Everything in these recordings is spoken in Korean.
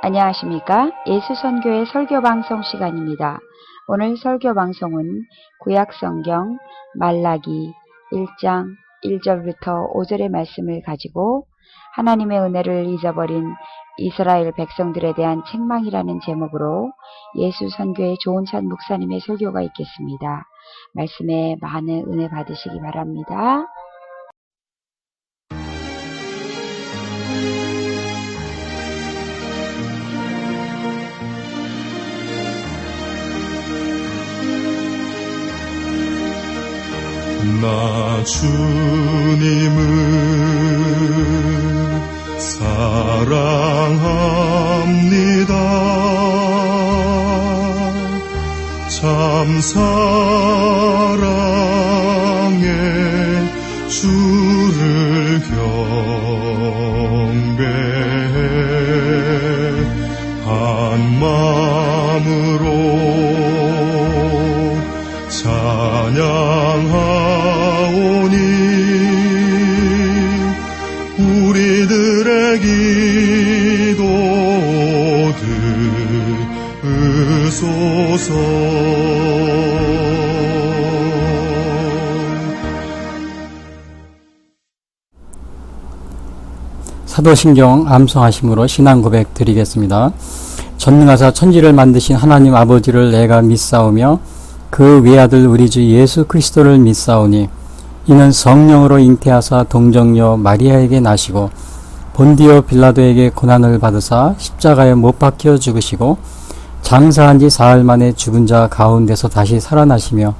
안녕하십니까? 예수선교의 설교방송 시간입니다. 오늘 설교방송은 구약성경 말라기 1장 1절부터 5절의 말씀을 가지고 하나님의 은혜를 잊어버린 이스라엘 백성들에 대한 책망이라는 제목으로 예수선교의 조은찬 목사님의 설교가 있겠습니다. 말씀에 많은 은혜 받으시기 바랍니다. 나 주님을 사랑합니다. 참 사랑의 주를 경배해 한 마음으로 찬양하오니 우리들의 기도 들으소서. 사도신경 암송하심으로 신앙 고백 드리겠습니다. 전능하사 천지를 만드신 하나님 아버지를 내가 믿사오며 그 외아들 우리 주 예수 그리스도를 믿사오니 이는 성령으로 잉태하사 동정녀 마리아에게 나시고 본디오 빌라도에게 고난을 받으사 십자가에 못 박혀 죽으시고 장사한 지 사흘 만에 죽은 자 가운데서 다시 살아나시며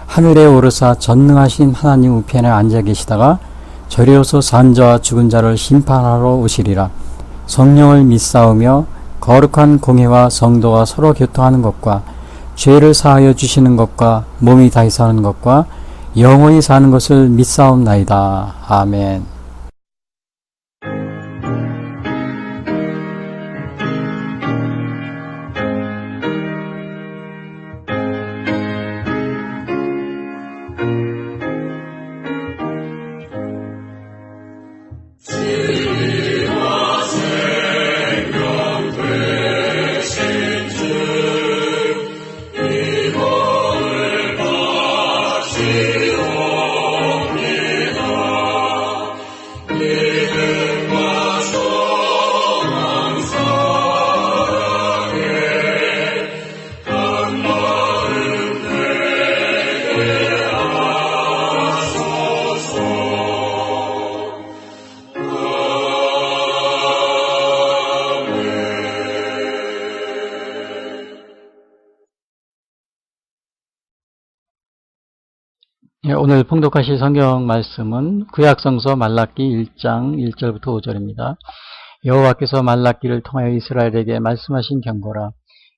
하늘에 오르사 전능하신 하나님 우편에 앉아 계시다가 저리로서 산 자와 죽은 자를 심판하러 오시리라. 성령을 믿사오며 거룩한 공회와 성도가 서로 교통하는 것과 죄를 사하여 주시는 것과 몸이 다시 사는 것과 영원히 사는 것을 믿사옵나이다. 아멘. 오늘 봉독하실 성경 말씀은 구약성서 말라기 1장 1절부터 5절입니다. 여호와께서 말라기를 통하여 이스라엘에게 말씀하신 경고라.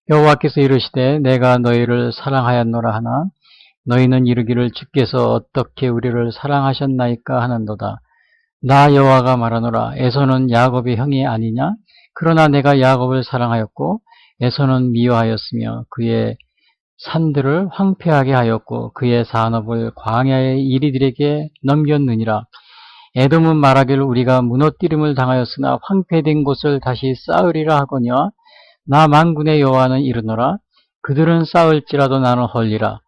여호와께서 이르시되 내가 너희를 사랑하였노라 하나 너희는 이르기를 주께서 어떻게 우리를 사랑하셨나이까 하는도다. 나 여호와가 말하노라. 에서는 야곱의 형이 아니냐? 그러나 내가 야곱을 사랑하였고 에서는 미워하였으며 그의 산들을 황폐하게 하였고 그의 산업을 광야의 이리들에게 넘겼느니라. 에돔은 말하기를 우리가 무너뜨림을 당하였으나 황폐된 곳을 다시 쌓으리라 하거니와 나 만군의 여호와는 이르노라. 그들은 쌓을지라도 나는 헐리라.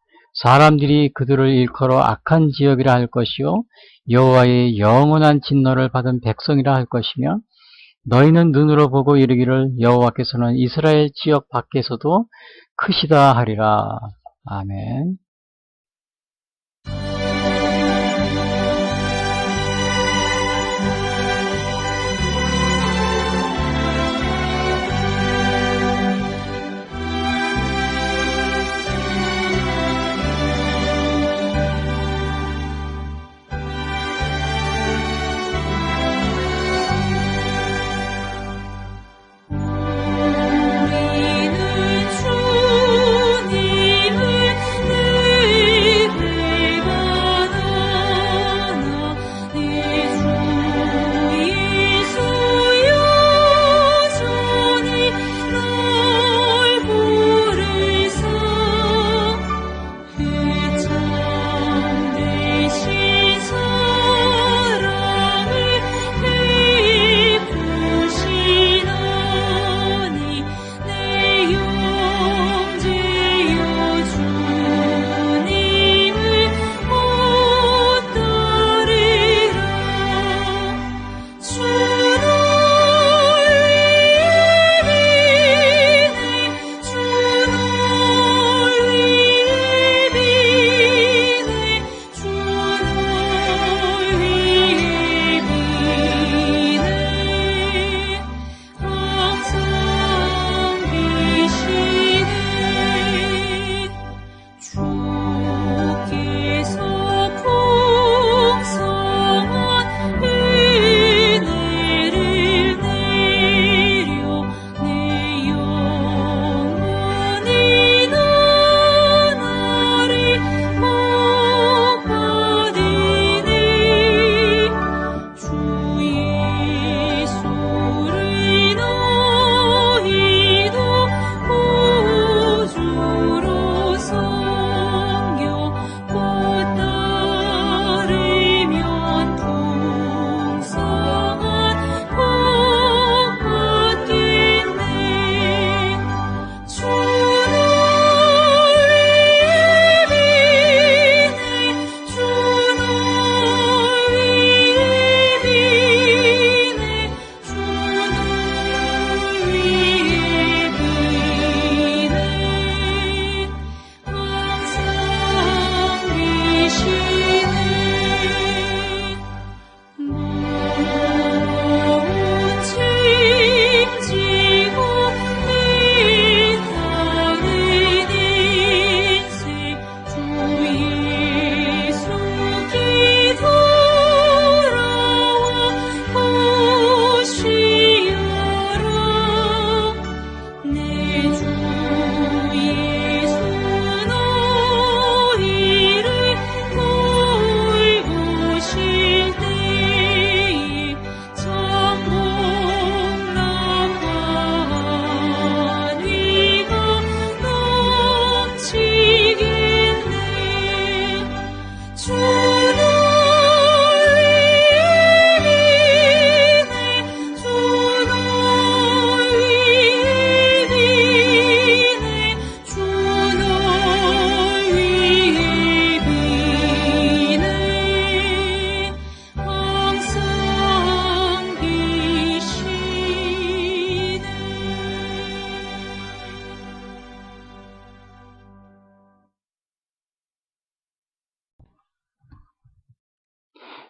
사람들이 그들을 일컬어 악한 지역이라 할 것이요 여호와의 영원한 진노를 받은 백성이라 할 것이며 너희는 눈으로 보고 이르기를 여호와께서는 이스라엘 지역 밖에서도 크시다 하리라. 아멘. 우리는 주님을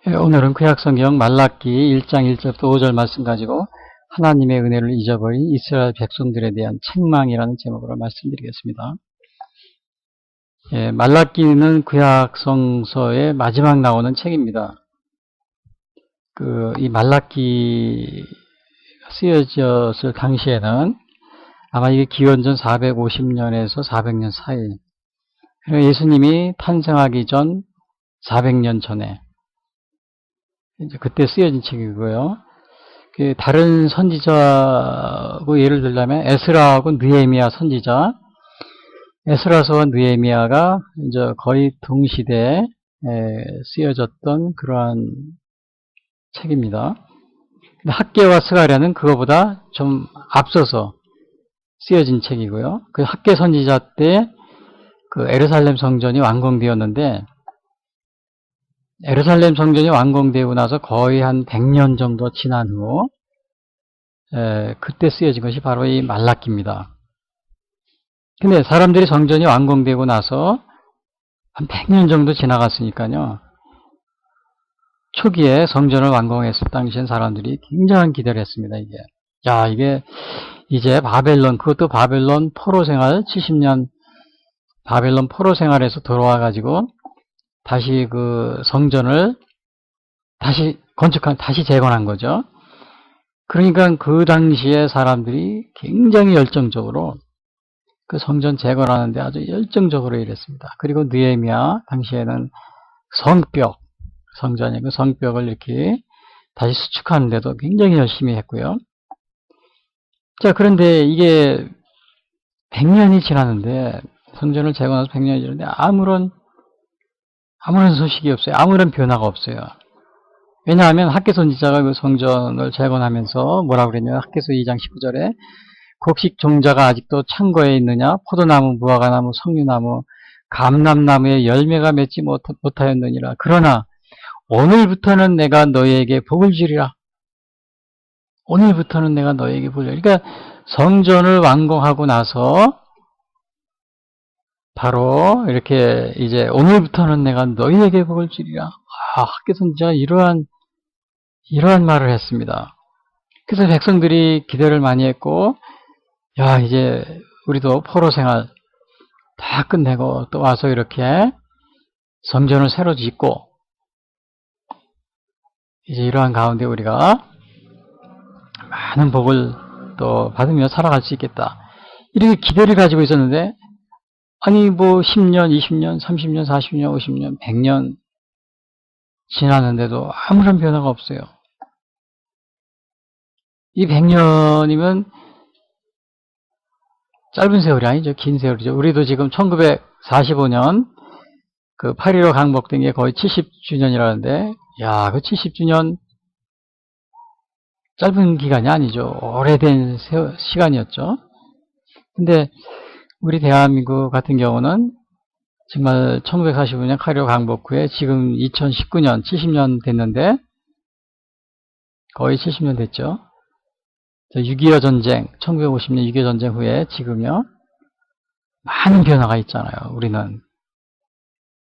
오늘은 구약성경 말라기 1장 1절부터 5절 말씀 가지고 하나님의 은혜를 잊어버린 이스라엘 백성들에 대한 책망이라는 제목으로 말씀드리겠습니다. 말라기는 구약성서의 마지막 나오는 책입니다. 이 말라기 쓰여졌을 당시에는 아마 이게 기원전 450년에서 400년 사이, 예수님이 탄생하기 전 400년 전에 이제 그때 쓰여진 책이고요. 다른 선지자하고 예를 들자면 에스라하고 느헤미야 선지자, 에스라서와 느헤미야가 이제 거의 동시대에 쓰여졌던 그러한 책입니다. 근데 학개와 스가랴는 그거보다 좀 앞서서 쓰여진 책이고요. 그 학개 선지자 때 그 예루살렘 성전이 완공되었는데, 예루살렘 성전이 완공되고 나서 거의 한 100년 정도 지난 후 그때 쓰여진 것이 바로 이 말라기입니다. 근데 사람들이 성전이 완공되고 나서 한 100년 정도 지나갔으니까요. 초기에 성전을 완공했을 당시엔 사람들이 굉장한 기대를 했습니다. 이게 이제 바벨론, 그것도 바벨론 포로 생활 70년 바벨론 포로 생활에서 돌아와 가지고 다시 그 성전을 다시 재건한 거죠. 그러니까 그 당시에 사람들이 굉장히 열정적으로 그 성전 재건하는데 아주 열정적으로 일했습니다. 그리고 느헤미야 당시에는 성전의 그 성벽을 이렇게 다시 수축하는데도 굉장히 열심히 했고요. 자, 그런데 이게 100년이 지났는데, 성전을 재건해서 100년이 지났는데 아무런 소식이 없어요. 아무런 변화가 없어요. 왜냐하면 학개 선지자가 그 성전을 재건하면서 뭐라고 그랬냐면, 학개서 2장 19절에 곡식 종자가 아직도 창고에 있느냐, 포도나무, 무화과나무, 석류나무, 감람나무에 열매가 맺지 못하였느니라. 그러나 오늘부터는 내가 너희에게 복을 주리라. 오늘부터는 내가 너희에게 복을 주리라. 그러니까 성전을 완공하고 나서 바로 이렇게 이제 오늘부터는 내가 너희에게 복을 주리라. 학개 선지자가 이러한 말을 했습니다. 그래서 백성들이 기대를 많이 했고, 야, 이제 우리도 포로 생활 다 끝내고 또 와서 이렇게 성전을 새로 짓고 이제 이러한 가운데 우리가 많은 복을 또 받으며 살아갈 수 있겠다. 이렇게 기대를 가지고 있었는데, 아니 뭐 10년, 20년, 30년, 40년, 50년, 100년 지났는데도 아무런 변화가 없어요. 이 100년이면 짧은 세월이 아니죠. 긴 세월이죠. 우리도 지금 1945년 그 8.15 강복된 게 거의 70주년이라는데, 야, 그 70주년 짧은 기간이 아니죠. 오래된 시간이었죠. 근데 우리 대한민국 같은 경우는 정말 1945년 8.15 강복 후에 지금 2019년 70년 됐는데, 거의 70년 됐죠. 6.25 전쟁, 1950년 6.25 전쟁 후에 지금요, 많은 변화가 있잖아요, 우리는.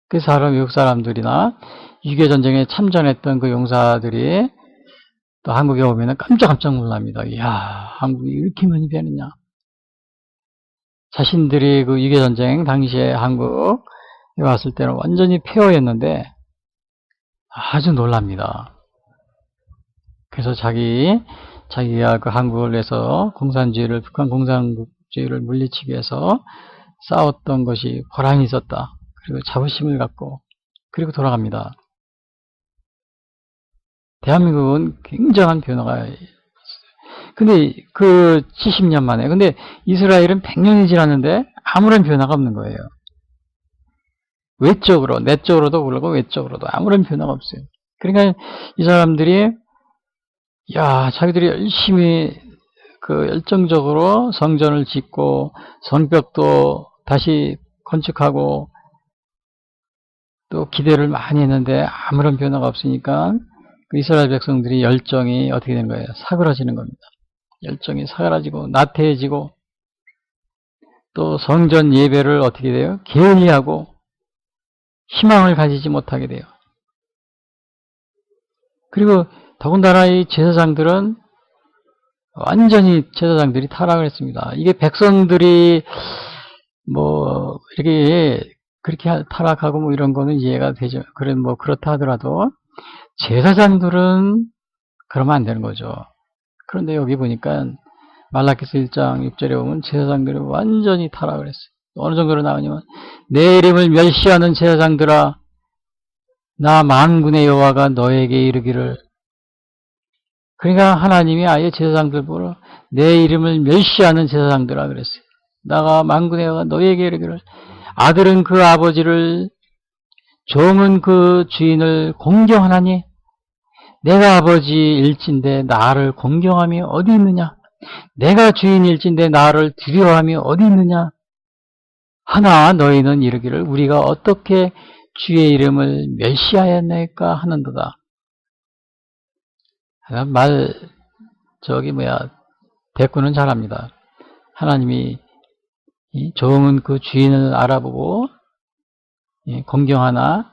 그래서 외국 사람들이나 6.25 전쟁에 참전했던 그 용사들이 또 한국에 오면 깜짝 놀랍니다. 이야, 한국이 이렇게 많이 변했냐. 자신들이 그 6.25 전쟁 당시에 한국에 왔을 때는 완전히 폐허였는데 아주 놀랍니다. 그래서 자기가 그 한국을 위해서 북한 공산주의를 물리치기 위해서 싸웠던 것이 보람이 있었다. 그리고 자부심을 갖고 그리고 돌아갑니다. 대한민국은 굉장한 변화가 있어요. 근데 그 70년 만에, 근데 이스라엘은 100년이 지났는데 아무런 변화가 없는 거예요. 외적으로, 내적으로도 그렇고 외적으로도 아무런 변화가 없어요. 그러니까 이 사람들이, 자기들이 열심히 열정적으로 성전을 짓고 성벽도 다시 건축하고 또 기대를 많이 했는데 아무런 변화가 없으니까 그 이스라엘 백성들이 열정이 어떻게 되는 거예요? 사그라지는 겁니다. 열정이 사그라지고 나태해지고 또 성전 예배를 어떻게 돼요? 게을리하고 희망을 가지지 못하게 돼요. 그리고 더군다나 이 제사장들은 완전히 제사장들이 타락을 했습니다. 이게 백성들이 뭐 이렇게 그렇게 타락하고 뭐 이런 거는 이해가 되죠. 그래 뭐 그렇다 하더라도 제사장들은 그러면 안 되는 거죠. 그런데 여기 보니까 말라기서 1장 6절에 보면 제사장들이 완전히 타락을 했어요. 어느 정도로 나오냐면 내 이름을 멸시하는 제사장들아 나 만군의 여호와가 너에게 이르기를. 그러니까 하나님이 아예 제사장들 보러 내 이름을 멸시하는 제사장들아 그랬어요. 나가 만군의 여호와가 너에게 이르기를 아들은 그 아버지를 종은 그 주인을 공경하나니 내가 아버지일진데 나를 공경함이 어디 있느냐? 내가 주인일진데 나를 두려워함이 어디 있느냐? 하나 너희는 이르기를 우리가 어떻게 주의 이름을 멸시하였나이까 하는도다. 대꾸는 잘합니다. 하나님이 종은 그 주인을 알아보고 공경하나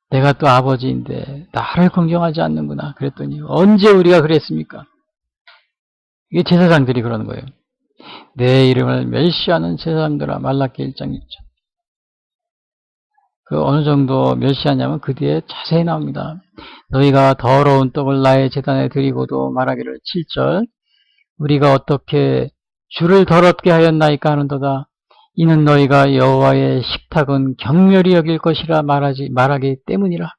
내가 또 아버지인데 나를 공경하지 않는구나. 그랬더니 언제 우리가 그랬습니까? 이게 제사장들이 그러는 거예요. 내 이름을 멸시하는 제사장들아 말라기 1장 6절. 그 어느 정도 멸시하냐면 그 뒤에 자세히 나옵니다. 너희가 더러운 떡을 나의 제단에 드리고도 말하기를 7절 우리가 어떻게 주를 더럽게 하였나이까 하는도다. 이는 너희가 여호와의 식탁은 경멸히 여길 것이라 말하기 때문이라.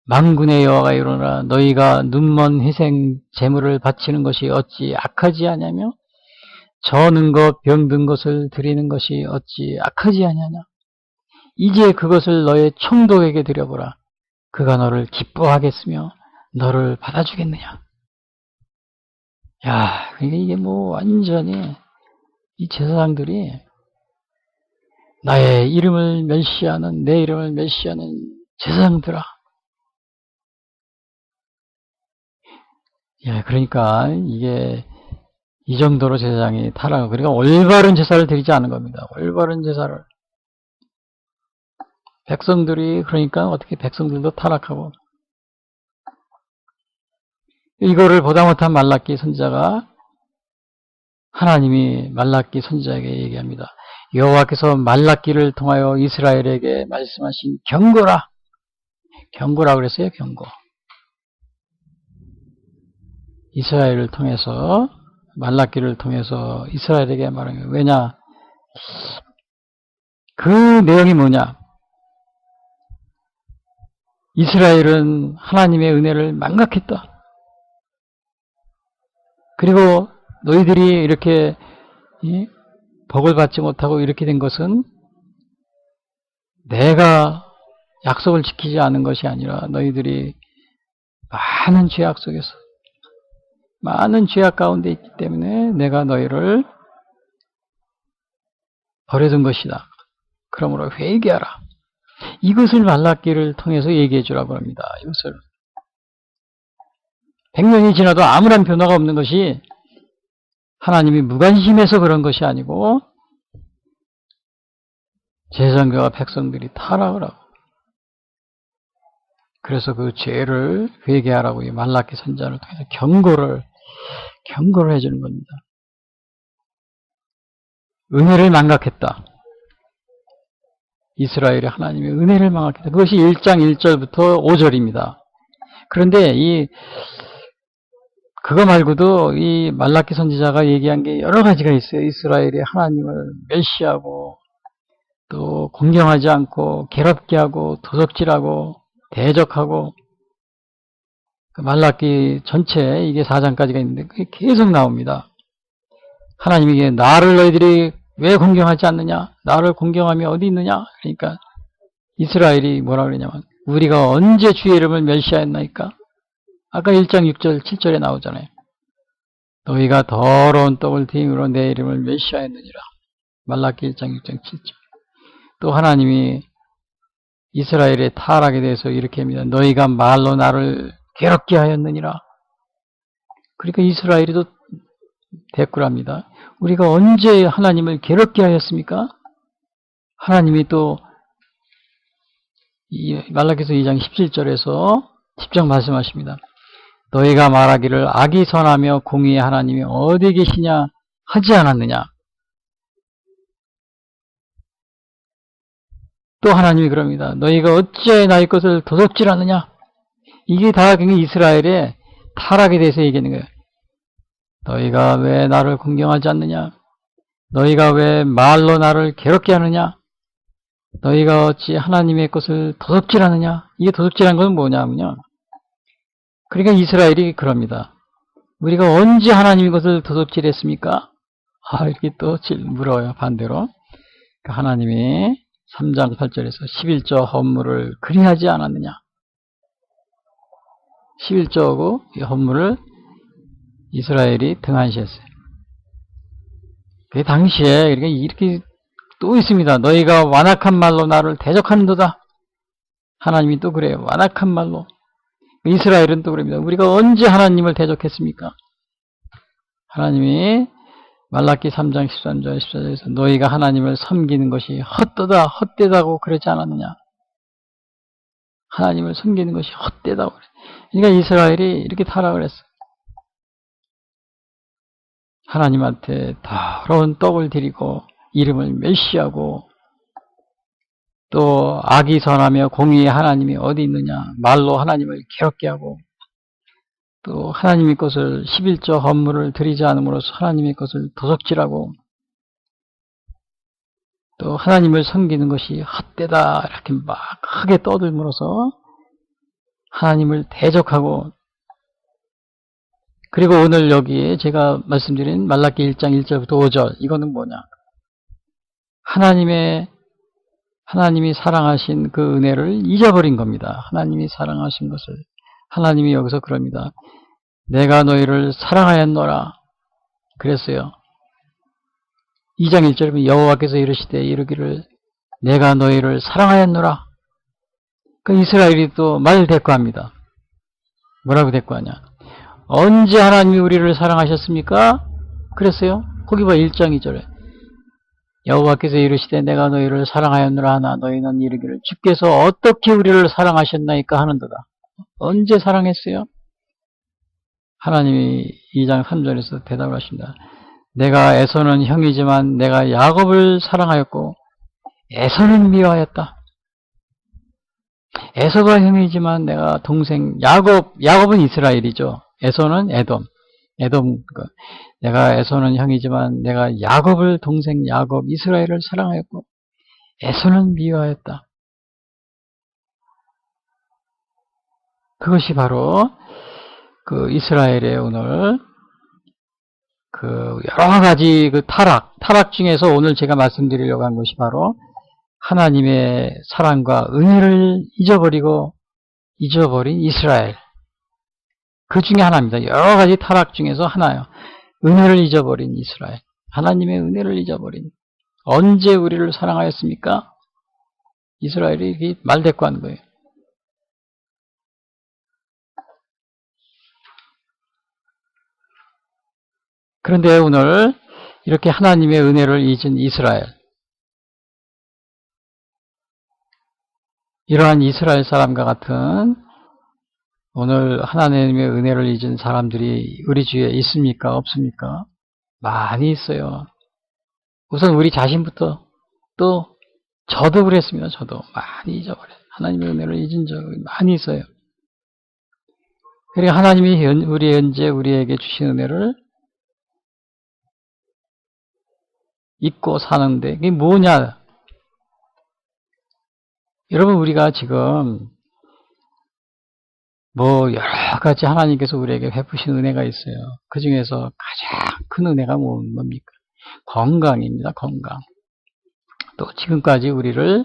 만군의 여호와가 이르노라 너희가 눈먼 희생 제물을 바치는 것이 어찌 악하지 아니하며 저는 것 병든 것을 드리는 것이 어찌 악하지 아니하냐. 이제 그것을 너의 총독에게 드려보라. 그가 너를 기뻐하겠으며 너를 받아주겠느냐. 야, 그러니까 이게 뭐 완전히 이 제사장들이 나의 이름을 멸시하는 내 이름을 멸시하는 제사장들아. 예, 그러니까 이게 이 정도로 제사장이 타락하고 그러니까 올바른 제사를 드리지 않은 겁니다. 올바른 제사를 백성들이 그러니까 어떻게 백성들도 타락하고 이거를 보다 못한 말라기 선지자가 하나님이 말라기 선지자에게 얘기합니다. 여호와께서 말라기를 통하여 이스라엘에게 말씀하신 경고라. 경고라 그랬어요. 경고. 이스라엘을 통해서 말라기를 통해서 이스라엘에게 말한 거예요. 왜냐? 그 내용이 뭐냐? 이스라엘은 하나님의 은혜를 망각했다. 그리고 너희들이 이렇게 복을 받지 못하고 이렇게 된 것은 내가 약속을 지키지 않은 것이 아니라 너희들이 많은 죄악 속에서 많은 죄악 가운데 있기 때문에 내가 너희를 버려둔 것이다. 그러므로 회개하라. 이것을 말라기를 통해서 얘기해 주라고 합니다. 이것을 100년이 지나도 아무런 변화가 없는 것이 하나님이 무관심해서 그런 것이 아니고 제사장과 백성들이 타락을 하고 그래서 그 죄를 회개하라고 이 말라기 선지자를 통해서 경고를 해주는 겁니다. 은혜를 망각했다. 이스라엘이 하나님의 은혜를 망각했다. 그것이 1장 1절부터 5절입니다. 그런데 그거 말고도 이 말라기 선지자가 얘기한 게 여러 가지가 있어요. 이스라엘이 하나님을 멸시하고 또 공경하지 않고 괴롭게 하고 도적질하고 대적하고 그 말라기 전체 이게 4장까지가 있는데 그게 계속 나옵니다. 하나님이 이게 나를 너희들이 왜 공경하지 않느냐? 나를 공경함이 어디 있느냐? 그러니까 이스라엘이 뭐라 그러냐면 우리가 언제 주의 이름을 멸시하였나이까? 아까 1장 6절 7절에 나오잖아요. 너희가 더러운 떡을 드림으로 내 이름을 멸시하였느니라. 말라기 1장 6장 7절. 또 하나님이 이스라엘의 타락에 대해서 이렇게 합니다. 너희가 말로 나를 괴롭게 하였느니라. 그러니까 이스라엘이 또 대꾸를 합니다. 우리가 언제 하나님을 괴롭게 하였습니까? 하나님이 또 말라기서 2장 17절에서 직접 말씀하십니다. 너희가 말하기를 악이 선하며 공의의 하나님이 어디 계시냐 하지 않았느냐. 또 하나님이 그럽니다. 너희가 어찌하여 나의 것을 도둑질하느냐. 이게 다 이스라엘의 타락에 대해서 얘기하는 거예요. 너희가 왜 나를 공경하지 않느냐. 너희가 왜 말로 나를 괴롭게 하느냐. 너희가 어찌 하나님의 것을 도둑질하느냐. 이게 도둑질한 건 뭐냐면요. 그러니까 이스라엘이 그럽니다. 우리가 언제 하나님의 것을 도둑질했습니까? 이렇게 또 물어요. 반대로. 그러니까 하나님이 3장 8절에서 11조 헌물을 그리하지 않았느냐. 11조하고 이 헌물을 이스라엘이 등한시했어요. 그 당시에 이렇게 또 있습니다. 너희가 완악한 말로 나를 대적하는도다. 하나님이 또 그래요. 완악한 말로. 이스라엘은 또 그럽니다. 우리가 언제 하나님을 대적했습니까? 하나님이 말라기 3장 13절 14절에서 너희가 하나님을 섬기는 것이 헛되다 헛되다고 그러지 않았느냐. 하나님을 섬기는 것이 헛되다고 그래. 그러니까 이스라엘이 이렇게 타락을 했어요. 하나님한테 더러운 떡을 드리고 이름을 멸시하고 또 악이 선하며 공의의 하나님이 어디 있느냐. 말로 하나님을 괴롭게 하고 또 하나님의 것을 11조 헌물을 드리지 않음으로써 하나님의 것을 도둑질하고 또 하나님을 섬기는 것이 헛되다 이렇게 막 크게 떠들므로써 하나님을 대적하고 그리고 오늘 여기에 제가 말씀드린 말라기 1장 1절부터 5절 이거는 뭐냐. 하나님이 사랑하신 그 은혜를 잊어버린 겁니다. 하나님이 사랑하신 것을. 하나님이 여기서 그럽니다. 내가 너희를 사랑하였노라. 그랬어요. 2장 1절에 여호와께서 이르시되 이르기를 내가 너희를 사랑하였노라. 그 이스라엘이 또 말 대꾸합니다. 뭐라고 대꾸하냐. 언제 하나님이 우리를 사랑하셨습니까? 그랬어요. 거기 봐 1장 2절에 여호와께서 이르시되 내가 너희를 사랑하였노라 하나 너희는 이르기를 주께서 어떻게 우리를 사랑하셨나이까 하는도다. 언제 사랑했어요? 하나님이 2장 3절에서 대답을 하십니다. 내가 에서는 형이지만 내가 야곱을 사랑하였고 에서는 미워하였다. 에서가 형이지만 내가 동생 야곱은 이스라엘이죠. 에서는 에돔. 내가 에서는 형이지만 내가 야곱을 동생 야곱 이스라엘을 사랑하였고 에서는 미워하였다. 그것이 바로 그 이스라엘의 오늘 그 여러 가지 그 타락 중에서 오늘 제가 말씀드리려고 한 것이 바로 하나님의 사랑과 은혜를 잊어버린 이스라엘. 그 중에 하나입니다. 여러 가지 타락 중에서 하나요. 은혜를 잊어버린 이스라엘. 하나님의 은혜를 잊어버린. 언제 우리를 사랑하였습니까? 이스라엘이 이렇게 말대꾸한 거예요. 그런데 오늘 이렇게 하나님의 은혜를 잊은 이스라엘. 이러한 이스라엘 사람과 같은 오늘 하나님의 은혜를 잊은 사람들이 우리 주위에 있습니까? 없습니까? 많이 있어요. 우선 우리 자신부터 또 저도 그랬습니다. 저도 많이 잊어버려요. 하나님의 은혜를 잊은 적이 많이 있어요. 그러니까 하나님이 우리 현재 우리에게 주신 은혜를 잊고 사는데 그게 뭐냐? 여러분 우리가 지금 뭐 여러 가지 하나님께서 우리에게 베푸신 은혜가 있어요. 그 중에서 가장 큰 은혜가 뭡니까? 건강입니다. 건강. 또 지금까지 우리를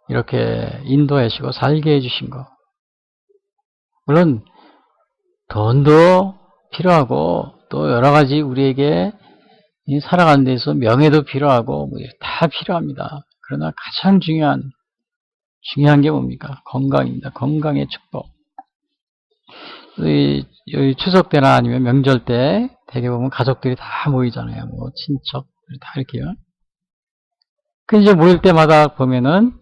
이렇게 인도하시고 살게 해주신 거. 물론 돈도 필요하고 또 여러 가지 우리에게 살아가는 데서 명예도 필요하고 뭐 다 필요합니다. 그러나 가장 중요한 게 뭡니까? 건강입니다. 건강의 축복. 여기 추석 때나 아니면 명절 때 대개 보면 가족들이 다 모이잖아요. 뭐 친척들 다 이렇게요. 그 이제 모일 때마다 보면은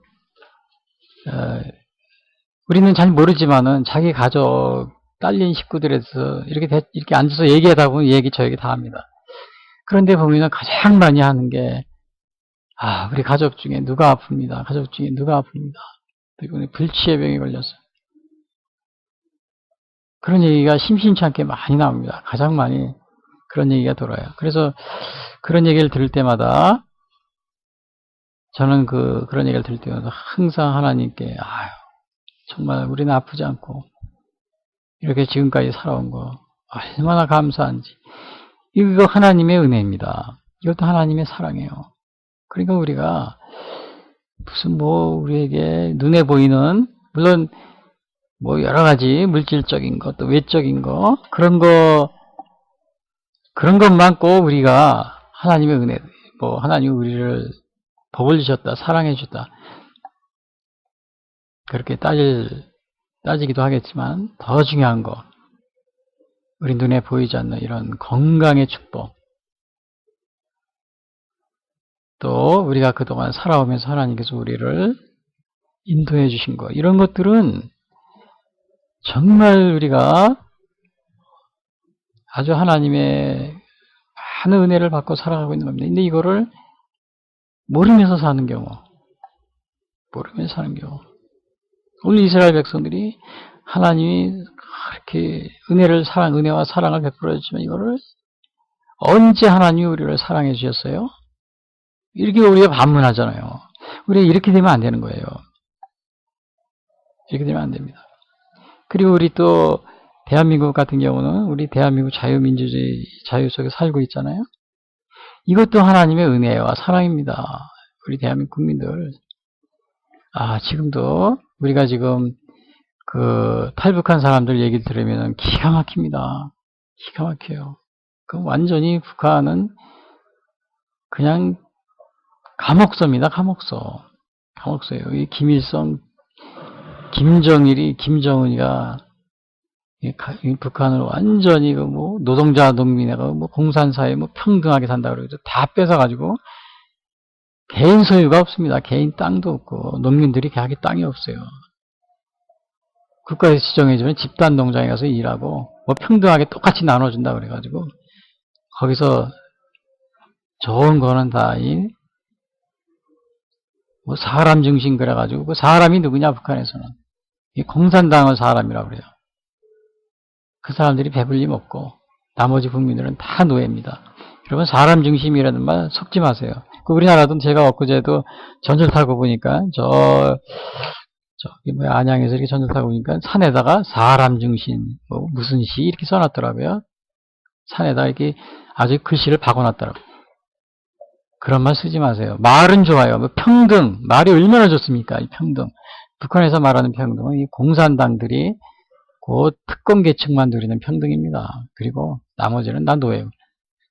우리는 잘 모르지만은 자기 가족, 딸린 식구들에서 이렇게 앉아서 얘기하다 보면 저 얘기 다 합니다. 그런데 보면은 가장 많이 하는 게, 우리 가족 중에 누가 아픕니다. 가족 중에 누가 아픕니다. 이번에 불치의 병에 걸렸어. 그런 얘기가 심심치 않게 많이 나옵니다. 가장 많이 그런 얘기가 돌아요. 그래서 그런 얘기를 들을 때마다 저는 그런 얘기를 들을 때마다 항상 하나님께 정말 우리는 아프지 않고 이렇게 지금까지 살아온 거 얼마나 감사한지. 이거 하나님의 은혜입니다. 이것도 하나님의 사랑이에요. 그러니까 우리가 무슨 우리에게 눈에 보이는, 물론 여러 가지 물질적인 것, 또 외적인 거, 그런 것만 꼭 우리가 하나님의 은혜, 하나님이 우리를 복을 주셨다, 사랑해 주셨다, 그렇게 따지기도 하겠지만, 더 중요한 거, 우리 눈에 보이지 않는 이런 건강의 축복, 또 우리가 그동안 살아오면서 하나님께서 우리를 인도해 주신 거, 이런 것들은 정말 우리가 아주 하나님의 많은 은혜를 받고 살아가고 있는 겁니다. 근데 이거를 모르면서 사는 경우, 오늘 이스라엘 백성들이 하나님이 그렇게 은혜와 사랑을 베풀어 주지만 이거를 언제 하나님이 우리를 사랑해 주셨어요? 이렇게 우리가 반문하잖아요. 우리가 이렇게 되면 안 되는 거예요. 이렇게 되면 안 됩니다. 그리고 우리 또 대한민국 같은 경우는 우리 대한민국 자유민주주의 자유 속에 살고 있잖아요. 이것도 하나님의 은혜와 사랑입니다. 우리 대한민국 국민들. 지금도 우리가 지금 탈북한 사람들 얘기를 들으면 기가 막힙니다. 기가 막혀요. 완전히 북한은 그냥 감옥소입니다. 감옥소예요. 이 김일성, 김정은이가 북한을 완전히 노동자, 농민하고 공산사회 평등하게 산다고 그러죠. 다 뺏어가지고 개인 소유가 없습니다. 개인 땅도 없고 농민들이 개하기 땅이 없어요. 국가에서 지정해주면 집단 농장에 가서 일하고 평등하게 똑같이 나눠준다 그래가지고 거기서 좋은 거는 다 사람 중심 그래가지고 그 사람이 누구냐 북한에서는 이 공산당을 사람이라고 그래요. 그 사람들이 배불리 먹고 나머지 국민들은 다 노예입니다. 여러분 사람 중심이라는 말 섞지 마세요. 우리나라도 제가 엊그제도 전철 타고 보니까 안양에서 이렇게 전철 타고 보니까 산에다가 사람 중심 무슨 시 이렇게 써놨더라고요. 산에다가 이렇게 아주 글씨를 박아놨더라고요. 그런 말 쓰지 마세요. 말은 좋아요. 평등, 말이 얼마나 좋습니까? 이 평등. 북한에서 말하는 평등은 이 공산당들이 곧 특권 계층만 누리는 평등입니다. 그리고 나머지는 다 노예예요.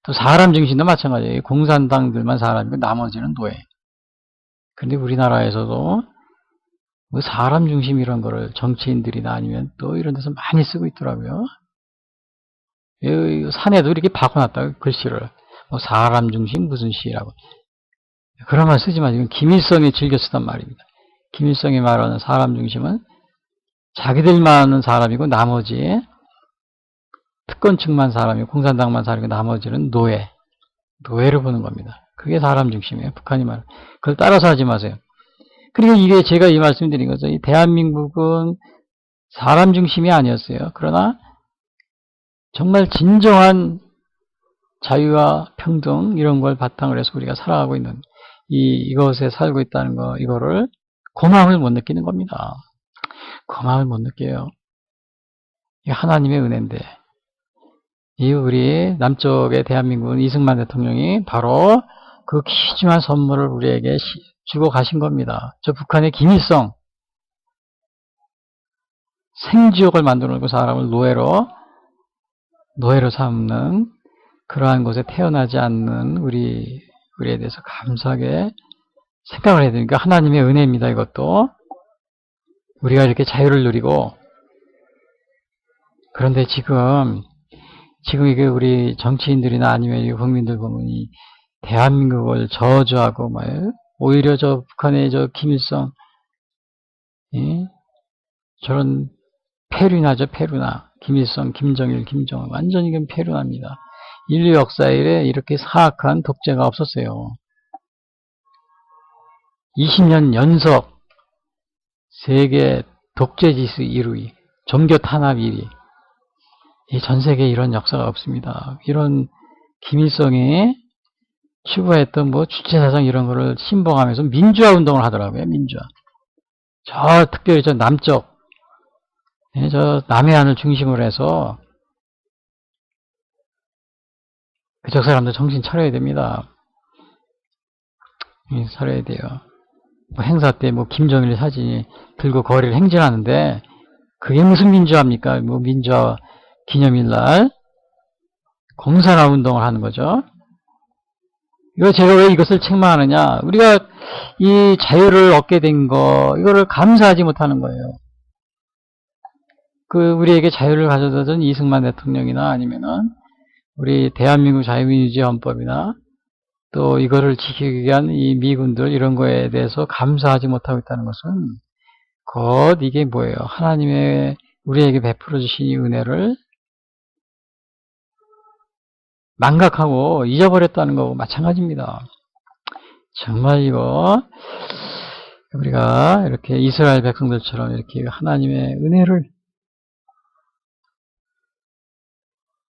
또 사람 중심도 마찬가지예요. 공산당들만 사람이고 나머지는 노예. 그런데 우리나라에서도 사람 중심 이런 거를 정치인들이나 아니면 또 이런 데서 많이 쓰고 있더라고요. 산에도 이렇게 박아놨다고 글씨를. 사람 중심 무슨 시라고. 그런 말 쓰지 마시고 김일성이 즐겨 쓰던 말입니다. 김일성이 말하는 사람 중심은 자기들만은 사람이고 나머지 특권층만 사람이고 공산당만 사람이고 나머지는 노예로 보는 겁니다. 그게 사람 중심이에요. 북한이 말하는. 그걸 따라서 하지 마세요. 그리고 이게 제가 이 말씀드린 거죠. 이 대한민국은 사람 중심이 아니었어요. 그러나 정말 진정한 자유와 평등 이런 걸 바탕으로 해서 우리가 살아가고 있는 이것에 살고 있다는 거, 이거를 고마움을 못 느끼는 겁니다. 고마움을 못 느껴요. 이게 하나님의 은혜인데 우리 남쪽의 대한민국은 이승만 대통령이 바로 그 귀중한 선물을 우리에게 주고 가신 겁니다. 저 북한의 김일성 생지옥을 만들어 놓고 사람을 노예로 삼는 그러한 곳에 태어나지 않는 우리에 대해서 감사하게 생각을 해야 되니까 하나님의 은혜입니다. 이것도 우리가 이렇게 자유를 누리고 그런데 지금 이게 우리 정치인들이나 아니면 이 국민들 보면 이 대한민국을 저주하고 오히려 저 북한의 저 김일성 저런 페류나죠, 페류나. 김일성, 김정일, 김정은. 완전히 이건 페류나입니다. 인류 역사에 이렇게 사악한 독재가 없었어요. 20년 연속 세계 독재지수 1위, 종교 탄압 1위. 전 세계에 이런 역사가 없습니다. 이런 김일성이 추구했던 뭐 주체사상 이런 거를 신봉하면서 민주화 운동을 하더라고요. 민주화. 특별히 저 남쪽, 저 남해안을 중심으로 해서 그쪽 사람들 정신 차려야 됩니다. 차려야 돼요. 뭐 행사 때 뭐 김정일 사진 들고 거리를 행진하는데 그게 무슨 민주화입니까? 뭐 민주화 기념일날 공산화 운동을 하는 거죠. 이거 제가 왜 이것을 책망하느냐? 우리가 이 자유를 얻게 된 거, 이거를 감사하지 못하는 거예요. 우리에게 자유를 가져다 준 이승만 대통령이나 아니면은 우리 대한민국 자유민주주의 헌법이나 또 이거를 지키기 위한 이 미군들 이런 거에 대해서 감사하지 못하고 있다는 것은 곧 이게 뭐예요? 하나님의 우리에게 베풀어 주신 이 은혜를 망각하고 잊어버렸다는 거고 마찬가지입니다. 정말 이거 우리가 이렇게 이스라엘 백성들처럼 이렇게 하나님의 은혜를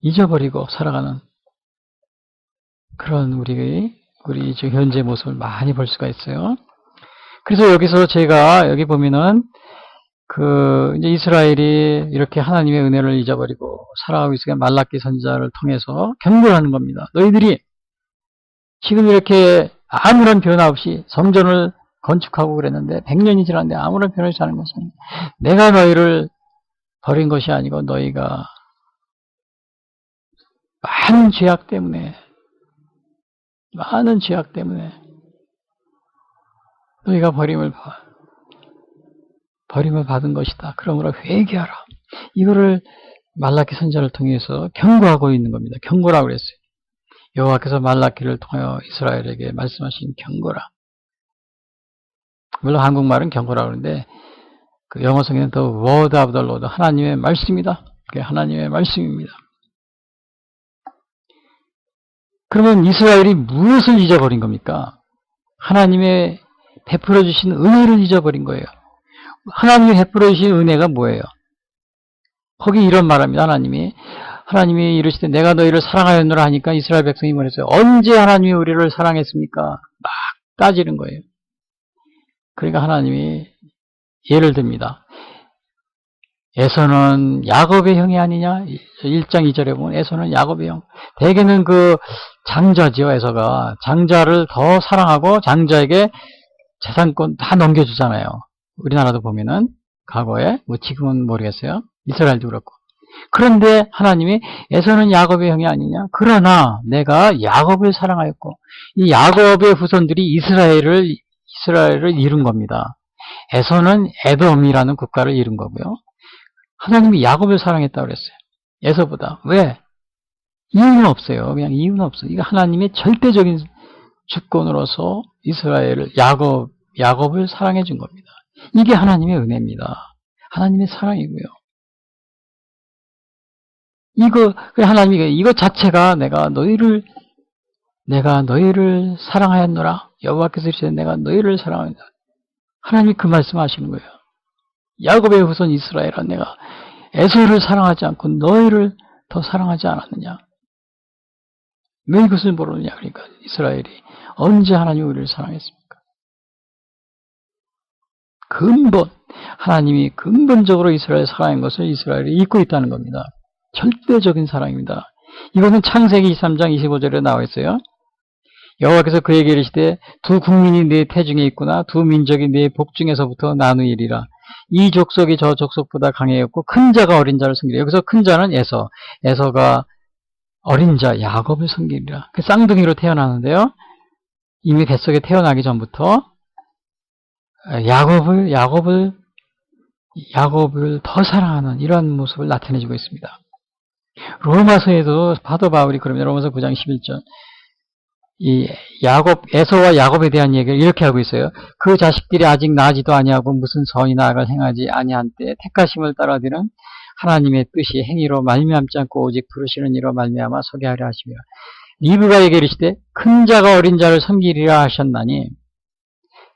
잊어버리고 살아가는 그런 우리 지금 현재 모습을 많이 볼 수가 있어요. 그래서 여기서 제가 여기 보면은 이제 이스라엘이 이렇게 하나님의 은혜를 잊어버리고 살아가고 있으니까 말라기 선지자를 통해서 경고를 하는 겁니다. 너희들이 지금 이렇게 아무런 변화 없이 성전을 건축하고 그랬는데 100년이 지났는데 아무런 변화 없이 하는 것은 내가 너희를 버린 것이 아니고 너희가 많은 죄악 때문에 너희가 버림을 받은 것이다. 그러므로 회개하라. 이거를 말라기 선지자를 통해서 경고하고 있는 겁니다. 경고라고 그랬어요. 여호와께서 말라기를 통하여 이스라엘에게 말씀하신 경고라. 물론 한국말은 경고라고 그러는데 영어 성에는 The Word of the Lord, 하나님의 말씀이다. 그게 하나님의 말씀입니다. 그러면 이스라엘이 무엇을 잊어버린 겁니까? 하나님의 베풀어 주신 은혜를 잊어버린 거예요. 하나님이 베풀어 주신 은혜가 뭐예요? 거기 이런 말합니다. 하나님이 이르시되 내가 너희를 사랑하였노라 하니까 이스라엘 백성이 말했어요. 언제 하나님이 우리를 사랑했습니까? 막 따지는 거예요. 그러니까 하나님이 예를 듭니다. 에서는 야곱의 형이 아니냐? 1장 2절에 보면 에서는 야곱의 형. 대개는 장자지요. 에서가 장자를 더 사랑하고 장자에게 재산권 다 넘겨주잖아요. 우리나라도 보면은 과거에, 뭐 지금은 모르겠어요. 이스라엘도 그렇고. 그런데 하나님이 에서는 야곱의 형이 아니냐? 그러나 내가 야곱을 사랑하였고 이 야곱의 후손들이 이스라엘을 이룬 겁니다. 에서는 에돔이라는 국가를 이룬 거고요. 하나님이 야곱을 사랑했다고 그랬어요. 에서보다. 왜? 이유는 없어요. 그냥 이유는 없어요. 이거 하나님의 절대적인 주권으로서 야곱을 사랑해 준 겁니다. 이게 하나님의 은혜입니다. 하나님의 사랑이고요. 하나님이 이거 자체가 내가 너희를 사랑하였노라. 여호와께서 이르시되 내가 너희를 사랑하였노라. 하나님이 그 말씀하시는 거예요. 야곱의 후손 이스라엘아, 내가 에서를 사랑하지 않고 너희를 더 사랑하지 않았느냐? 왜 이것을 모르느냐? 그러니까 이스라엘이 언제 하나님이 우리를 사랑했습니까? 하나님이 근본적으로 이스라엘을 사랑한 것을 이스라엘이 잊고 있다는 겁니다. 절대적인 사랑입니다. 이것은 창세기 23장 25절에 나와 있어요. 여호와께서 그에게 이르시되 두 국민이 네 태중에 있구나. 두 민족이 네 복중에서부터 나누이리라. 이 족속이 저 족속보다 강해였고 큰 자가 어린 자를 섬기리라. 여기서 큰 자는 에서가 어린 자 야곱을 섬기리라. 그 쌍둥이로 태어나는데요. 이미 뱃속에 태어나기 전부터 야곱을 더 사랑하는 이러한 모습을 나타내주고 있습니다. 로마서에도 사도 바울이 그러면 로마서 9장 11절 이 에서와 야곱에 대한 얘기를 이렇게 하고 있어요. 그 자식들이 아직 나지도 아니하고 무슨 선이나 악을 행하지 아니한 때 택하심을 따라들은 하나님의 뜻이 행위로 말미암지 않고 오직 부르시는 이로 말미암아 서게 하려 하시며 리브가에게 이르시되 큰 자가 어린 자를 섬기리라 하셨나니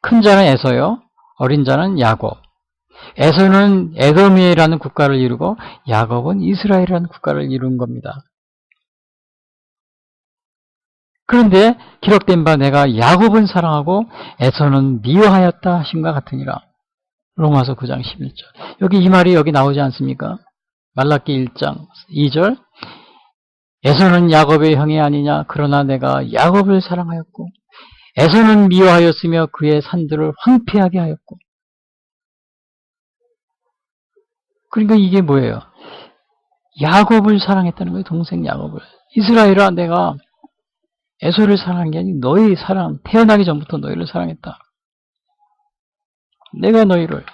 큰 자는 에서요 어린 자는 야곱. 에서는 에돔이라는 국가를 이루고 야곱은 이스라엘이라는 국가를 이룬 겁니다. 그런데 기록된 바 내가 야곱은 사랑하고 에서는 미워하였다 하신과 같으니라. 로마서 9장 11절. 여기 이 말이 여기 나오지 않습니까? 말라기 1장 2절. 에서는 야곱의 형이 아니냐 그러나 내가 야곱을 사랑하였고 에서는 미워하였으며 그의 산들을 황폐하게 하였고. 그러니까 이게 뭐예요? 야곱을 사랑했다는 거예요. 동생 야곱을. 이스라엘아 내가 에서를 사랑한 게 아니고 너희 사랑, 태어나기 전부터 너희를 사랑했다. 내가 너희를.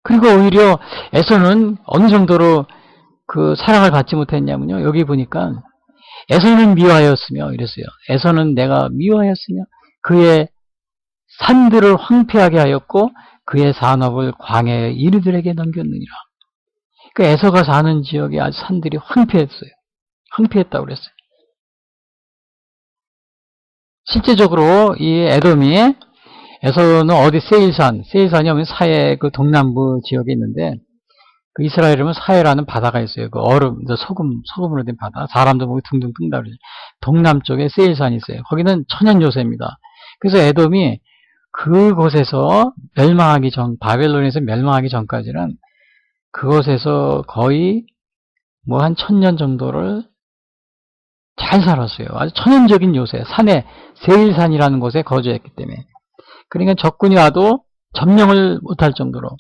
그리고 오히려 에서는 어느 정도로 그 사랑을 받지 못했냐면요. 여기 보니까 에서는 미워하였으며 이랬어요. 에서는 내가 미워하였으며 그의 산들을 황폐하게 하였고 그의 산업을 광야의 이르들에게 넘겼느니라. 그 에서가 사는 지역에 아주 산들이 황폐했어요. 황폐했다고 그랬어요. 실제적으로 이 에돔이 에서는 어디 세일산이 오면 사해 그 동남부 지역에 있는데 그 이스라엘은 사해라는 바다가 있어요. 그 얼음, 소금으로 된 바다. 사람도 보기 둥둥 뜬다 그러죠. 동남쪽에 세일산이 있어요. 거기는 천연 요새입니다. 그래서 에돔이 그곳에서 바벨론에서 멸망하기 전까지는 그곳에서 거의 뭐 한 1000년 정도를 잘 살았어요. 아주 천연적인 요새, 산에, 세일산이라는 곳에 거주했기 때문에. 그러니까 적군이 와도 점령을 못할 정도로.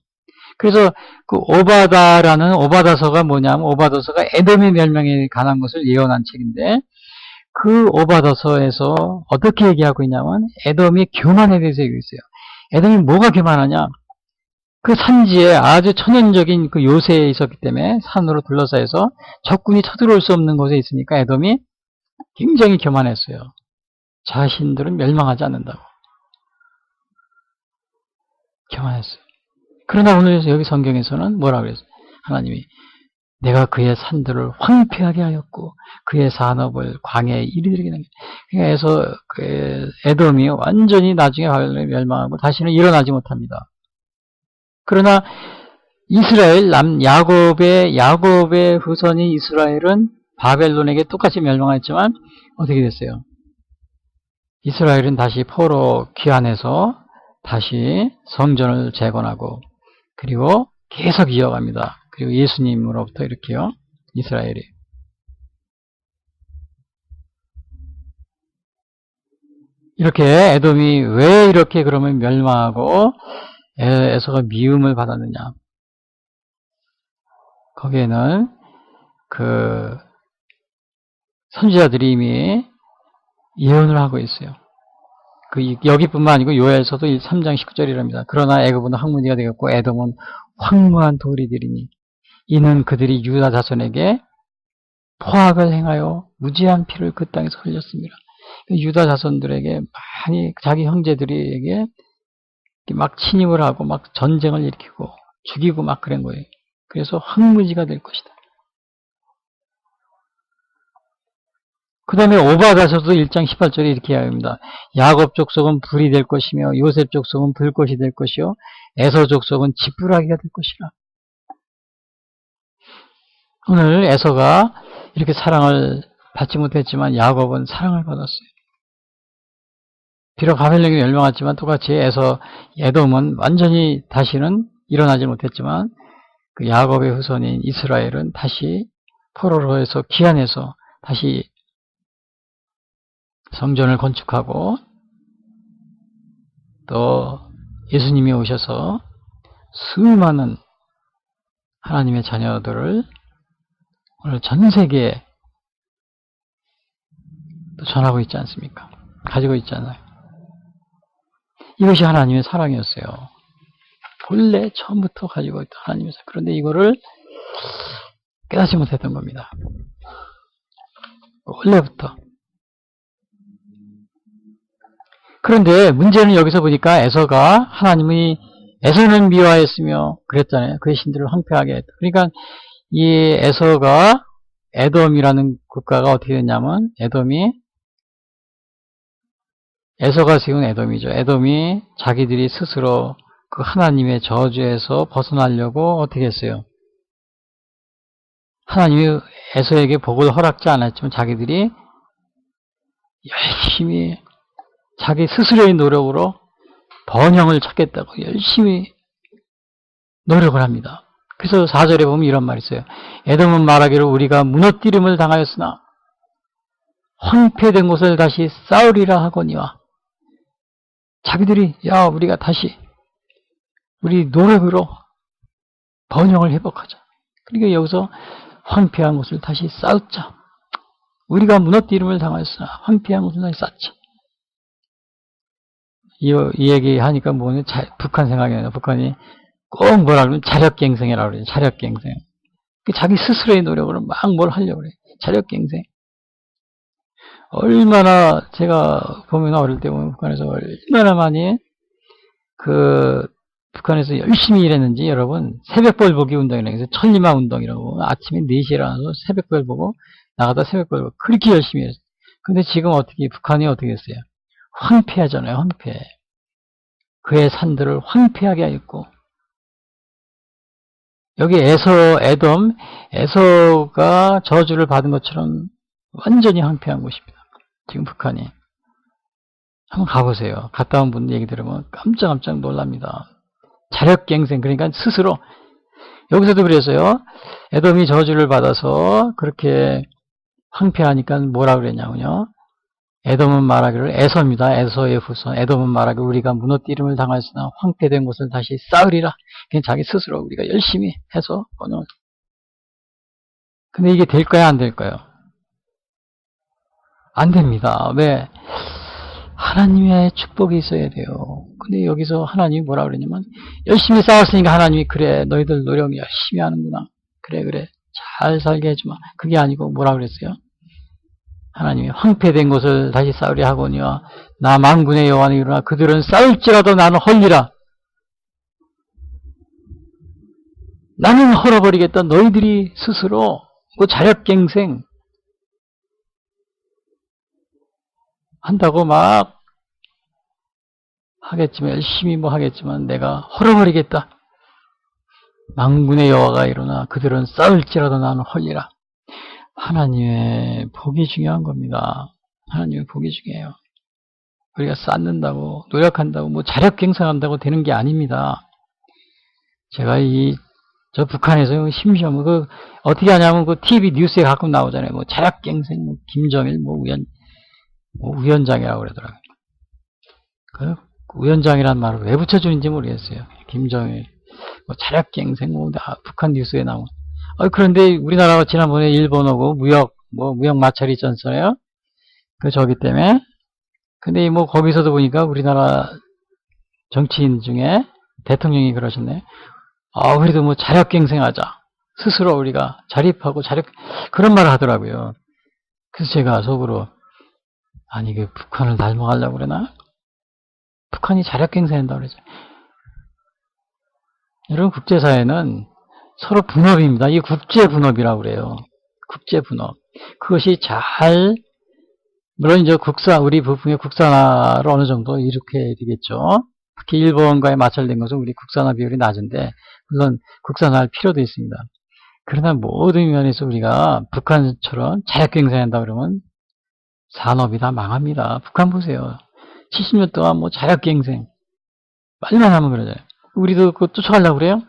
그래서 그 오바다서가 뭐냐면 오바다서가 에돔의 멸망에 관한 것을 예언한 책인데 그 오바다서에서 어떻게 얘기하고 있냐면 에돔이 교만에 대해서 얘기했어요. 에돔이 뭐가 교만하냐? 그 산지에 아주 천연적인 그 요새에 있었기 때문에 산으로 둘러싸여서 적군이 쳐들어올 수 없는 곳에 있으니까 에돔이 굉장히 교만했어요. 자신들은 멸망하지 않는다고. 교만했어요. 그러나 오늘 여기 성경에서는 뭐라고 그랬어요? 하나님이 내가 그의 산들을 황폐하게 하였고 그의 산업을 광야에 이르게 남겼다. 그러니까 그 에돔이 완전히 나중에 바벨론에 멸망하고 다시는 일어나지 못합니다. 그러나 이스라엘 야곱의 후손인 이스라엘은 바벨론에게 똑같이 멸망했지만 어떻게 됐어요? 이스라엘은 다시 포로 귀환해서 다시 성전을 재건하고 그리고 계속 이어갑니다. 그리고 예수님으로부터 이렇게요. 이스라엘이. 이렇게 에돔이 왜 이렇게 그러면 멸망하고 에서가 미움을 받았느냐. 거기에는 그 선지자들이 이미 예언을 하고 있어요. 여기뿐만 아니고 요엘서도 3장 19절이랍니다. 그러나 애굽은 황무지가 되었고 에돔은 황무한 돌이 되리니 이는 그들이 유다 자손에게 포악을 행하여 무지한 피를 그 땅에서 흘렸습니다. 유다 자손들에게 많이 자기 형제들에게 막 침입을 하고 막 전쟁을 일으키고 죽이고 막 그런 거예요. 그래서 황무지가 될 것이다. 그 다음에 오바다서도 1장 18절에 이렇게 이야기합니다. 야곱 족속은 불이 될 것이며 요셉 족속은 불꽃이 될 것이요 에서 족속은 지푸라기가 될 것이라. 오늘 에서가 이렇게 사랑을 받지 못했지만 야곱은 사랑을 받았어요. 비록 바벨론이 멸망했지만 똑같이 에돔은 완전히 다시는 일어나지 못했지만 그 야곱의 후손인 이스라엘은 다시 포로로 해서 귀환해서 다시 성전을 건축하고 또 예수님이 오셔서 수많은 하나님의 자녀들을 오늘 전 세계에 또 전하고 있지 않습니까? 가지고 있잖아요. 이것이 하나님의 사랑이었어요. 본래 처음부터 가지고 있던 하나님의 사랑. 그런데 이거를 깨닫지 못했던 겁니다. 원래부터. 그런데 문제는 여기서 보니까 에서가 하나님이 에서는 미워하였으며 그랬잖아요. 그의 신들을 황폐하게 했다. 그러니까 이 에서가 에돔이라는 국가가 어떻게 됐냐면 에서가 세운 에돔이죠. 에돔이 자기들이 스스로 그 하나님의 저주에서 벗어나려고 어떻게 했어요? 하나님이 에서에게 복을 허락지 않았지만 자기들이 열심히 자기 스스로의 노력으로 번영을 찾겠다고 열심히 노력을 합니다. 그래서 4절에 보면 이런 말이 있어요. 에돔은 말하기를 우리가 무너뜨림을 당하였으나 황폐된 곳을 다시 쌓으리라 하거니와 자기들이 우리가 다시 우리 노력으로 번영을 회복하자. 그러니까 여기서 황폐한 곳을 다시 쌓자. 우리가 무너뜨림을 당하였으나 황폐한 곳을 다시 쌓자. 이 얘기 하니까 뭐냐, 북한 생각이 나요. 북한이 꼭 뭐라 그러면 자력갱생이라고 그래요. 자력갱생. 자기 스스로의 노력으로 막 뭘 하려고 그래요. 자력갱생. 얼마나 제가 보면 어릴 때 보면 북한에서 얼마나 많이 북한에서 열심히 일했는지 여러분 새벽별 보기 운동이라고 해서 천리마 운동이라고 아침에 4시에 일어나서 새벽별 보고 나가다 새벽별 보고 그렇게 열심히 했어요. 근데 지금 북한이 어떻게 했어요? 황폐하잖아요. 황폐. 그의 산들을 황폐하게 하였고 여기 에서가 저주를 받은 것처럼 완전히 황폐한 곳입니다. 지금 북한이. 한번 가보세요. 갔다 온 분들 얘기 들으면 깜짝 놀랍니다. 자력갱생, 그러니까 스스로. 여기서도 그래서요. 에돔이 저주를 받아서 그렇게 황폐하니까 뭐라 그랬냐면요. 에돔은 말하기를 에서입니다. 에서의 후손. 에돔은 말하기를 우리가 무너뜨림을 당하였으나 황폐된 곳을 다시 쌓으리라. 그냥 자기 스스로 우리가 열심히 해서 번영을. 근데 이게 될까요? 안 될까요? 안 됩니다. 왜? 하나님의 축복이 있어야 돼요. 근데 여기서 하나님이 뭐라 그러냐면 열심히 싸웠으니까 하나님이 그래 너희들 노력 열심히 하는구나. 그래 잘 살게 해주마. 그게 아니고 뭐라 그랬어요? 하나님이 황폐된 곳을 다시 쌓으려 하거니와 나 만군의 여호와는 이르나 그들은 쌓을지라도 나는 헐리라. 나는 헐어버리겠다. 너희들이 스스로 그 자력갱생 한다고 막 하겠지만 열심히 하겠지만 내가 헐어버리겠다. 만군의 여호와가 이르나 그들은 쌓을지라도 나는 헐리라. 하나님의 복이 중요한 겁니다. 하나님의 복이 중요해요. 우리가 쌓는다고 노력한다고 자력갱생한다고 되는 게 아닙니다. 제가 저 북한에서 심지어 어떻게 하냐면 TV 뉴스에 가끔 나오잖아요. 자력갱생 김정일 우연장이라고 그러더라고요. 우연장이라는 말을 왜 붙여주는지 모르겠어요. 김정일, 자력갱생, 북한 뉴스에 나온. 그런데 우리나라가 지난번에 일본하고 무역 마찰이 있잖아요. 저기 때문에. 근데 거기서도 보니까 우리나라 정치인 중에 대통령이 그러셨네. 우리도 자력갱생하자. 스스로 우리가 자립하고 그런 말을 하더라고요. 그래서 제가 속으로, 아니, 북한을 닮아가려고 그러나? 북한이 자력갱생한다고 그러죠. 여러분, 국제사회는 서로 분업입니다. 이게 국제분업이라고 그래요. 국제분업. 그것이 물론 우리 부분의 국산화를 어느 정도 이렇게 되겠죠. 특히 일본과의 마찰된 것은 우리 국산화 비율이 낮은데, 물론 국산화할 필요도 있습니다. 그러나 모든 면에서 우리가 북한처럼 자력갱생한다 그러면 산업이 다 망합니다. 북한 보세요. 70년 동안 자력갱생. 말만 하면 그러잖아요. 우리도 그거 쫓아가려고 그래요?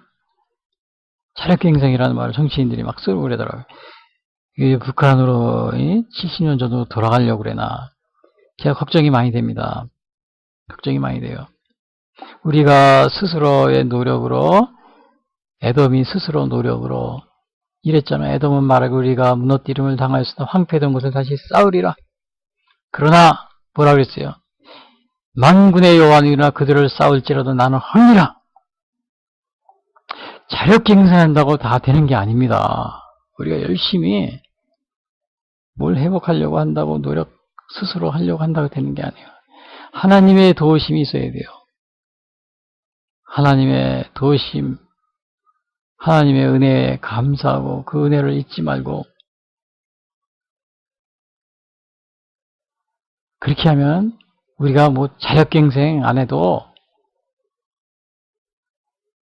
자력갱생이라는 말을 정치인들이 막 쓰고 그러더라고요. 북한으로 70년 전으로 돌아가려고 그래나. 제가 걱정이 많이 됩니다. 걱정이 많이 돼요. 우리가 스스로의 노력으로, 에돔이 스스로 노력으로 이랬잖아요. 에돔은 말하고 우리가 무너뜨림을 당하였으나 황폐된 곳을 다시 쌓으리라. 그러나 뭐라 그랬어요? 만군의 여호와는 이르나 그들을 쌓을지라도 나는 헐리라. 자력갱생한다고 다 되는 게 아닙니다. 우리가 열심히 뭘 회복하려고 한다고 스스로 하려고 한다고 되는 게 아니에요. 하나님의 도우심이 있어야 돼요. 하나님의 도우심, 하나님의 은혜에 감사하고 그 은혜를 잊지 말고 그렇게 하면 우리가 뭐 자력갱생 안 해도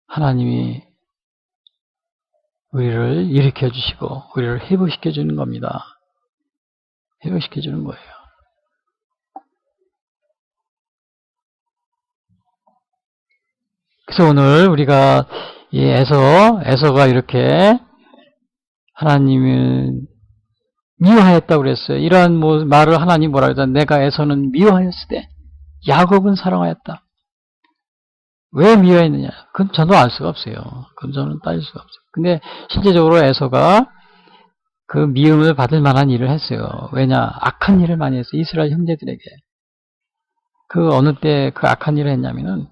하나님이 우리를 일으켜 주시고 우리를 회복시켜 주는 겁니다. 회복시켜 주는 거예요. 그래서 오늘 우리가 이 에서가 이렇게 하나님을 미워하였다고 그랬어요. 이러한 말을 하나님 뭐라 그러죠? 내가 에서는 미워하였을 때 야곱은 사랑하였다. 왜 미워했느냐? 그건 저도 알 수가 없어요. 그건 저는 따질 수가 없어요. 근데 실제적으로 에서가 그 미움을 받을 만한 일을 했어요. 왜냐? 악한 일을 많이 했어요. 이스라엘 형제들에게. 그 어느 때 그 악한 일을 했냐면은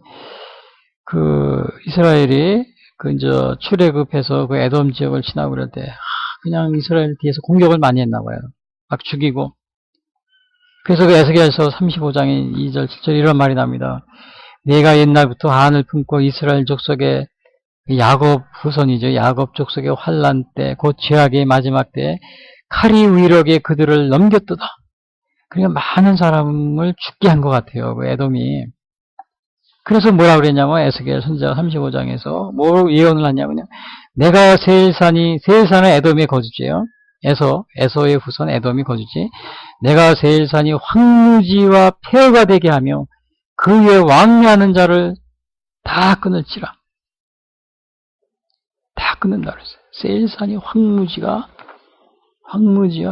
그 이스라엘이 그 이제 출애굽해서 그 에돔 지역을 지나고 그럴 때 그냥 이스라엘 뒤에서 공격을 많이 했나 봐요. 막 죽이고. 그래서 그 에스겔서 35장의 2절 7절 이런 말이 납니다. 내가 옛날부터 한을 품고 이스라엘 족속의 야곱 후손이죠. 야곱 족속의 환란 때, 곧 죄악의 마지막 때 칼이 위력에 그들을 넘겼도다. 그러니까 많은 사람을 죽게 한 것 같아요. 그 에돔이. 그래서 뭐라 그랬냐면 에스겔 선지자 35장에서 뭐 예언을 하냐면요. 내가 세일산은 에돔의 거주지예요. 에서의 후손 에돔이 거주지. 내가 세일산이 황무지와 폐허가 되게 하며 그 위에 왕래하는 자를 다 끊을지라. 다 끊는다 그랬어요. 세일산이 황무지와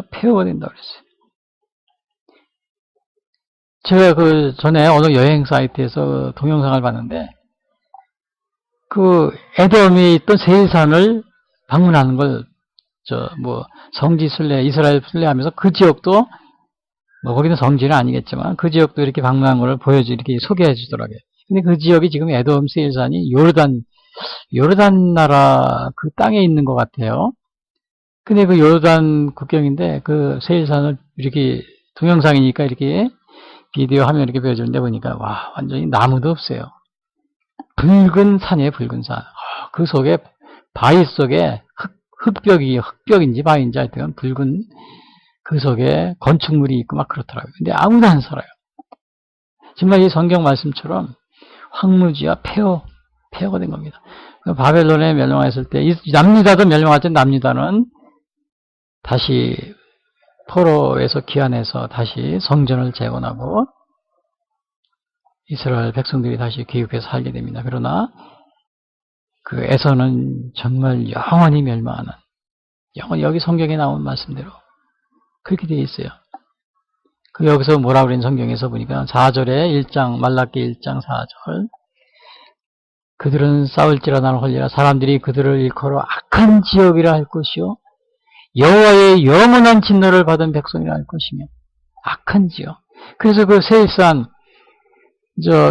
폐허가 된다 그랬어요. 제가 그 전에 어느 여행 사이트에서 동영상을 봤는데 그 에돔이 있던 세일산을 방문하는 걸 성지 순례, 이스라엘 순례하면서 그 지역도 뭐 거기는 성지는 아니겠지만 그 지역도 이렇게 방문한 걸 이렇게 소개해 주더라고요. 근데 그 지역이 지금 에돔 세일산이 요르단 나라 그 땅에 있는 것 같아요. 근데 그 요르단 국경인데 그 세일산을 이렇게 동영상이니까 이렇게 비디오 화면 이렇게 보여주는데 보니까 와 완전히 나무도 없어요. 붉은 산이에요. 붉은 산. 그 속에 바위 속에 흙벽인지 바위인지 하여튼 붉은 그 속에 건축물이 있고 막 그렇더라고요. 근데 아무도 안 살아요. 정말 이 성경 말씀처럼 황무지와 폐허가 된 겁니다. 바벨론에 멸망했을 때 남유다도 멸망했죠. 남유다는 다시 포로에서 귀환해서 다시 성전을 재건하고 이스라엘 백성들이 다시 귀국해서 살게 됩니다. 그러나 그 에서는 정말 영원히 멸망하는, 여기 성경에 나온 말씀대로 그렇게 되어 있어요. 그 여기서 뭐라 그랬는 성경에서 보니까 4절에 1장 말라기 1장 4절 그들은 싸울지라 나는 홀리라 사람들이 그들을 일컬어 악한 지역이라 할 것이요 여호와의 영원한 진노를 받은 백성이라 할 것이며 악한 지역. 그래서 그 세일산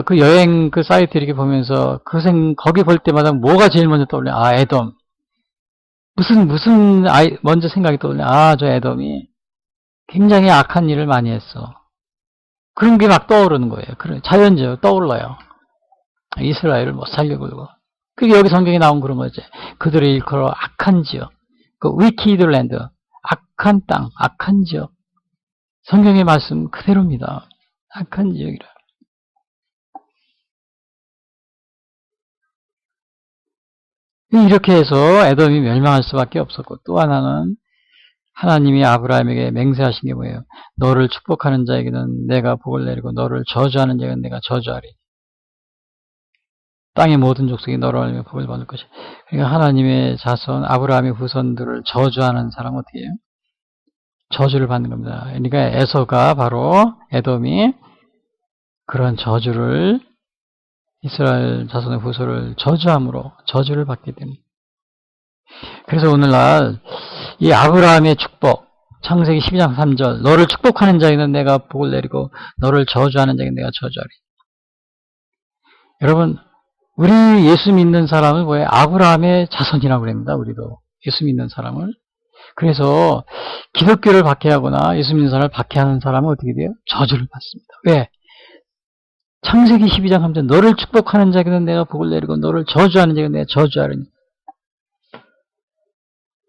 그 여행 그 사이트 이렇게 보면서 거기 볼 때마다 뭐가 제일 먼저 떠올려? 에돔. 먼저 생각이 떠올려? 저 에돔이 굉장히 악한 일을 많이 했어. 그런 게 막 떠오르는 거예요. 자연적으로 떠올라요. 이스라엘을 못 살게 굴고. 그게 여기 성경에 나온 그런 거지. 그들을 일컬어 악한 지역. 그 위키드 랜드. 악한 땅, 악한 지역. 성경의 말씀 그대로입니다. 악한 지역이라. 이렇게 해서 에돔이 멸망할 수밖에 없었고 또 하나는 하나님이 아브라함에게 맹세하신 게 뭐예요? 너를 축복하는 자에게는 내가 복을 내리고 너를 저주하는 자에게는 내가 저주하리. 땅의 모든 족속이 너로 알며 복을 받을 것이야. 그러니까 하나님의 자손 아브라함의 후손들을 저주하는 사람은 어떻게 해요? 저주를 받는 겁니다. 그러니까 에서가 바로 에돔이 그런 저주를 이스라엘 자손의 후손을 저주함으로 저주를 받게 됩니다. 그래서 오늘날 이 아브라함의 축복 창세기 12장 3절 너를 축복하는 자에게는 내가 복을 내리고 너를 저주하는 자에게는 내가 저주하리. 여러분 우리 예수 믿는 사람은 뭐예요? 아브라함의 자손이라고 그럽니다. 우리도 예수 믿는 사람을. 그래서 기독교를 박해하거나 예수 믿는 사람을 박해하는 사람은 어떻게 돼요? 저주를 받습니다. 왜? 창세기 12장 3절 너를 축복하는 자에게는 내가 복을 내리고 너를 저주하는 자에게는 내가 저주하리니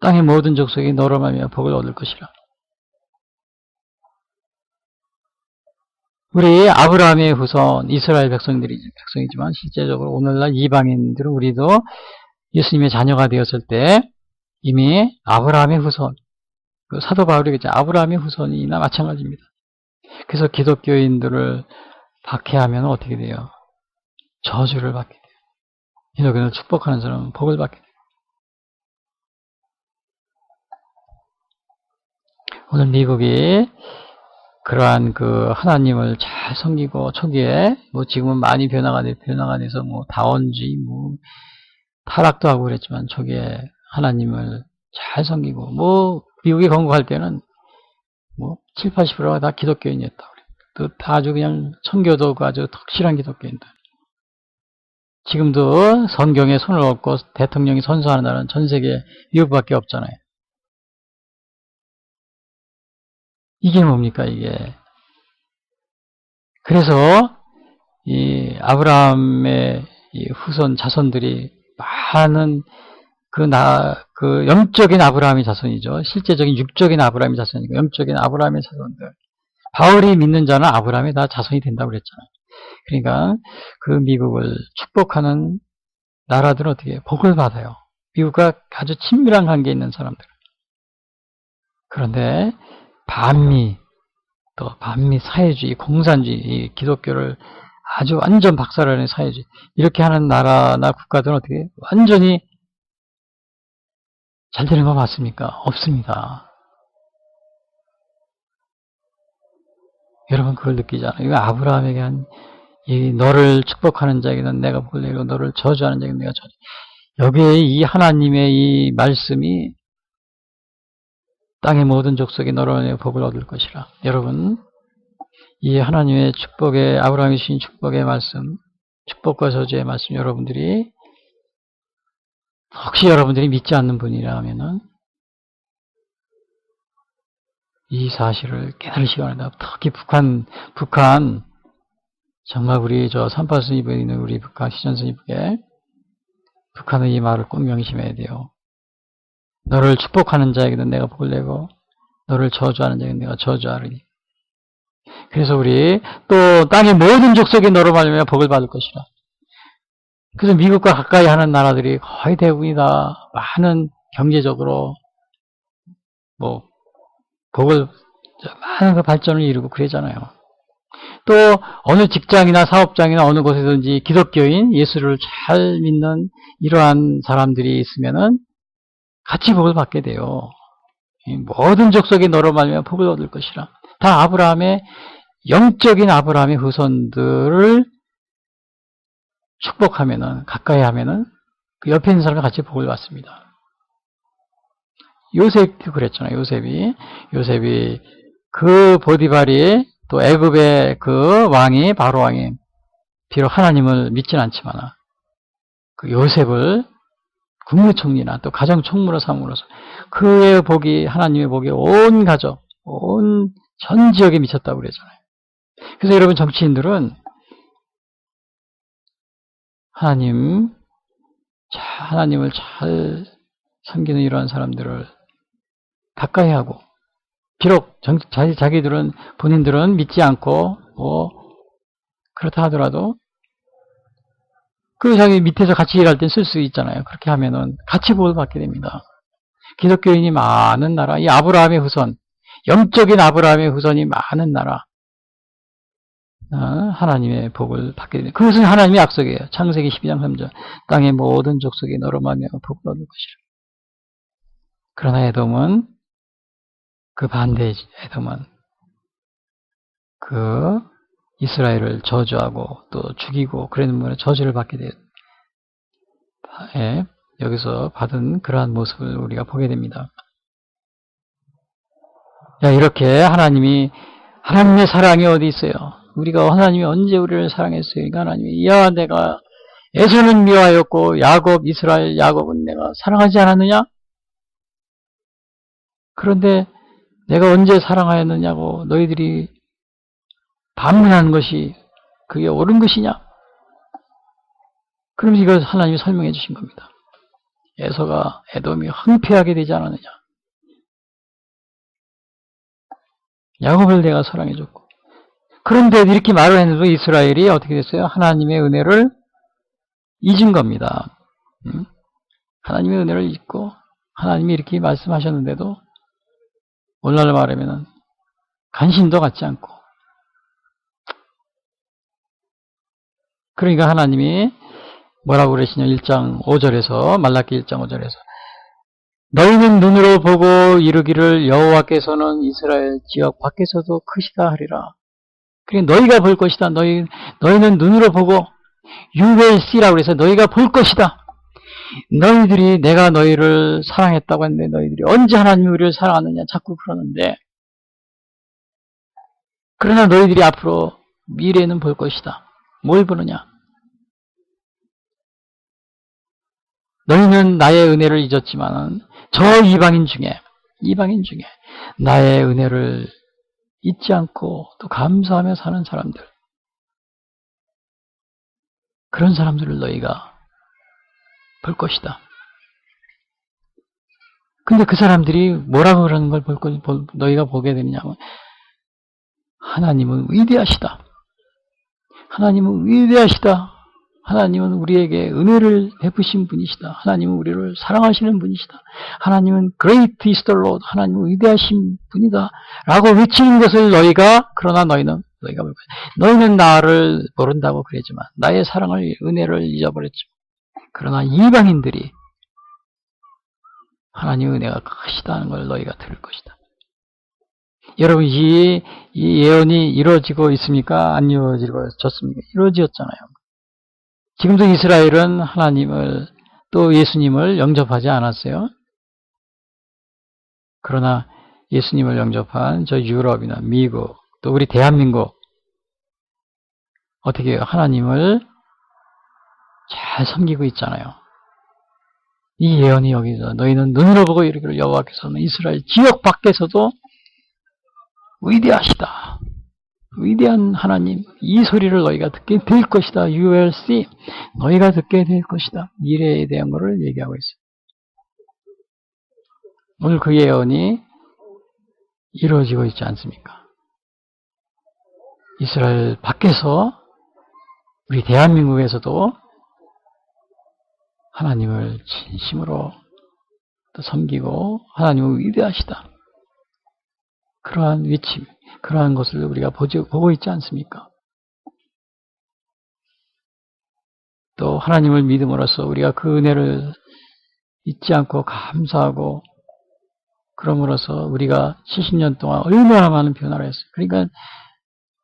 땅의 모든 족속이 너로 말미암아 복을 얻을 것이라. 우리 아브라함의 후손 이스라엘 백성이지만 실제적으로 오늘날 이방인들은 우리도 예수님의 자녀가 되었을 때 이미 아브라함의 후손, 그 사도 바울이 그랬잖아요. 아브라함의 후손이나 마찬가지입니다. 그래서 기독교인들을 박해하면 어떻게 돼요? 저주를 받게 돼요. 기독교인을 축복하는 사람은 복을 받게 돼요. 오늘 미국이 그러한 그 하나님을 잘 섬기고 초기에 뭐 지금은 많이 변화가 돼서 뭐 다원주의 뭐 타락도 하고 그랬지만 초기에 하나님을 잘 섬기고 뭐 미국이 건국할 때는 뭐 7, 80%가 다 기독교인이었다. 또 다 아주 그냥 청교도가 아주 확실한 기독교인들. 지금도 성경에 손을 얹고 대통령이 선서하는 나라는 전 세계 미국밖에 없잖아요. 이게 뭡니까 이게? 그래서 이 아브라함의 이 후손 자손들이 많은 그 영적인 아브라함의 자손이죠. 실제적인 육적인 아브라함의 자손이고 영적인 아브라함의 자손들. 바울이 믿는 자는 아브라함이 다 자손이 된다고 그랬잖아요. 그러니까 그 미국을 축복하는 나라들은 어떻게 해요? 복을 받아요. 미국과 아주 친밀한 관계에 있는 사람들. 그런데 반미 사회주의, 공산주의, 이 기독교를 아주 완전 박살내는 사회주의 이렇게 하는 나라나 국가들은 어떻게 해요? 완전히 잘 되는 거 맞습니까? 없습니다. 여러분 그걸 느끼잖아요. 이거 아브라함에게 한 이 너를 축복하는 자에게는 내가 복을 내리고 너를 저주하는 자에게는 내가 저주. 여기에 이 하나님의 이 말씀이 땅의 모든 족속이 너로 인해 복을 얻을 것이라. 여러분 이 하나님의 축복의 아브라함이 주신 축복의 말씀, 축복과 저주의 말씀 여러분들이 혹시 여러분들이 믿지 않는 분이라면은 이 사실을 깨달으시기 바랍니다. 특히 북한 정말 우리 저 삼파스님에 있는 우리 북한 시전스님께 북한의 이 말을 꼭 명심해야 돼요. 너를 축복하는 자에게는 내가 복을 내고 너를 저주하는 자에게는 내가 저주하리니. 그래서 우리 또 땅의 모든 족속이 너로 말미암아 복을 받을 것이라. 그래서 미국과 가까이 하는 나라들이 거의 대부분이다 많은 경제적으로 뭐 복을 많은 그 발전을 이루고 그러잖아요. 또 어느 직장이나 사업장이나 어느 곳에든지 기독교인 예수를 잘 믿는 이러한 사람들이 있으면은 같이 복을 받게 돼요. 모든 족속이 너로 말미암아 복을 얻을 것이라. 다 아브라함의 영적인 아브라함의 후손들을 축복하면은 가까이 하면은 그 옆에 있는 사람과 같이 복을 받습니다. 요셉도 그랬잖아요. 요셉이 그 보디발이 또 애굽의 그 왕이 바로 왕이 비록 하나님을 믿진 않지만 그 요셉을 국무총리나 또 가정총무로 삼으로써 그의 복이 하나님의 복이 온 가족, 온 전 지역에 미쳤다고 그러잖아요. 그래서 여러분 정치인들은 하나님을 잘 섬기는 이러한 사람들을 가까이 하고 비록 자기들은 본인들은 믿지 않고 뭐 그렇다 하더라도 그 자기 밑에서 같이 일할 때 쓸 수 있잖아요. 그렇게 하면은 같이 복을 받게 됩니다. 기독교인이 많은 나라, 이 아브라함의 후손, 영적인 아브라함의 후손이 많은 나라, 하나님의 복을 받게 됩니다. 그것은 하나님의 약속이에요. 창세기 12장 3절 땅의 모든 족속이 너로 말미암아 복을 얻을 것이라. 그러나 에돔은 그 반대 에돔은 그 이스라엘을 저주하고 또 죽이고 그러는 분의 저주를 받게 돼요. 여기서 받은 그러한 모습을 우리가 보게 됩니다. 이렇게 하나님의 사랑이 어디 있어요? 우리가 하나님이 언제 우리를 사랑했어요? 그러니까 하나님이 내가 에서는 미워하였고 이스라엘 야곱은 내가 사랑하지 않았느냐? 그런데 내가 언제 사랑하였느냐고 너희들이 반문하는 것이 그게 옳은 것이냐? 그럼 이걸 하나님이 설명해 주신 겁니다. 에돔이 황폐하게 되지 않았느냐? 야곱을 내가 사랑해 줬고. 그런데 이렇게 말을 했는데도 이스라엘이 어떻게 됐어요? 하나님의 은혜를 잊은 겁니다. 하나님의 은혜를 잊고 하나님이 이렇게 말씀하셨는데도 오늘날 말하면 관심도 갖지 않고. 그러니까 하나님이 뭐라고 그러시냐? 1장 5절에서 말라기 1장 5절에서 너희는 눈으로 보고 이르기를 여호와께서는 이스라엘 지역 밖에서도 크시다 하리라. 그러니까 너희가 볼 것이다. 너희는 눈으로 보고 You will see라고 해서 너희가 볼 것이다. 너희들이 내가 너희를 사랑했다고 했는데 너희들이 언제 하나님이 우리를 사랑하느냐 자꾸 그러는데 그러나 너희들이 앞으로 미래에는 볼 것이다. 뭘 보느냐? 너희는 나의 은혜를 잊었지만 저 이방인 중에 나의 은혜를 잊지 않고 또 감사하며 사는 사람들, 그런 사람들을 너희가 볼 것이다. 근데 그 사람들이 뭐라고 그러는 걸 너희가 보게 되느냐면 하나님은 위대하시다. 하나님은 위대하시다. 하나님은 우리에게 은혜를 베푸신 분이시다. 하나님은 우리를 사랑하시는 분이시다. 하나님은 Great is the Lord. 하나님은 위대하신 분이다. 라고 외치는 것을 그러나 너희가 볼 거야. 너희는 나를 모른다고 그랬지만, 나의 사랑을, 은혜를 잊어버렸지. 그러나 이방인들이 하나님의 은혜가 크시다는 걸 너희가 들을 것이다. 여러분, 이 예언이 이루어지고 있습니까? 안 이루어졌습니까? 이루어졌잖아요. 지금도 이스라엘은 하나님을 또 예수님을 영접하지 않았어요. 그러나 예수님을 영접한 저 유럽이나 미국 또 우리 대한민국 어떻게 하나님을 잘 섬기고 있잖아요. 이 예언이 여기서 너희는 눈으로 보고 이르기를 여호와께서는 이스라엘 지역 밖에서도 위대하시다. 위대한 하나님, 이 소리를 너희가 듣게 될 것이다. You will see. 너희가 듣게 될 것이다. 미래에 대한 것을 얘기하고 있어요. 오늘 그 예언이 이루어지고 있지 않습니까? 이스라엘 밖에서 우리 대한민국에서도 하나님을 진심으로 또 섬기고 하나님은 위대하시다. 그러한 위치, 그러한 것을 우리가 보고 있지 않습니까? 또 하나님을 믿음으로써 우리가 그 은혜를 잊지 않고 감사하고 그럼으로써 우리가 70년 동안 얼마나 많은 변화를 했어요. 그러니까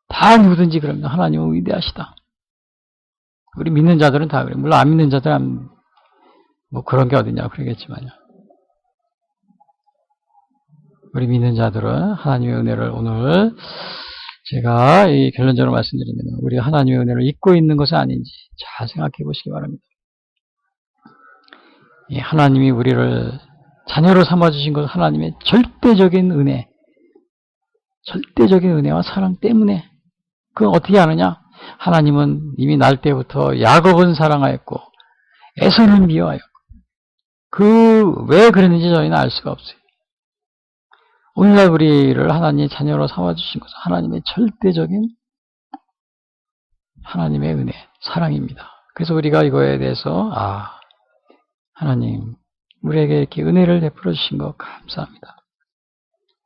다 누구든지 그럽니다. 하나님은 위대하시다. 우리 믿는 자들은 다 그래요. 물론 안 믿는 자들은 뭐 그런 게 어디냐고 그러겠지만요. 우리 믿는 자들은 하나님의 은혜를 오늘 제가 이 결론적으로 말씀드리면 우리 하나님의 은혜를 잊고 있는 것은 아닌지 잘 생각해 보시기 바랍니다. 이 하나님이 우리를 자녀로 삼아주신 것 하나님의 절대적인 은혜와 사랑 때문에 그건 어떻게 아느냐? 하나님은 이미 날 때부터 야곱은 사랑하였고 에서는 미워하였고 왜 그랬는지 저희는 알 수가 없어요. 오늘날 우리를 하나님의 자녀로 삼아주신 것은 하나님의 절대적인 하나님의 은혜, 사랑입니다. 그래서 우리가 이거에 대해서 하나님 우리에게 이렇게 은혜를 베풀어 주신 거 감사합니다.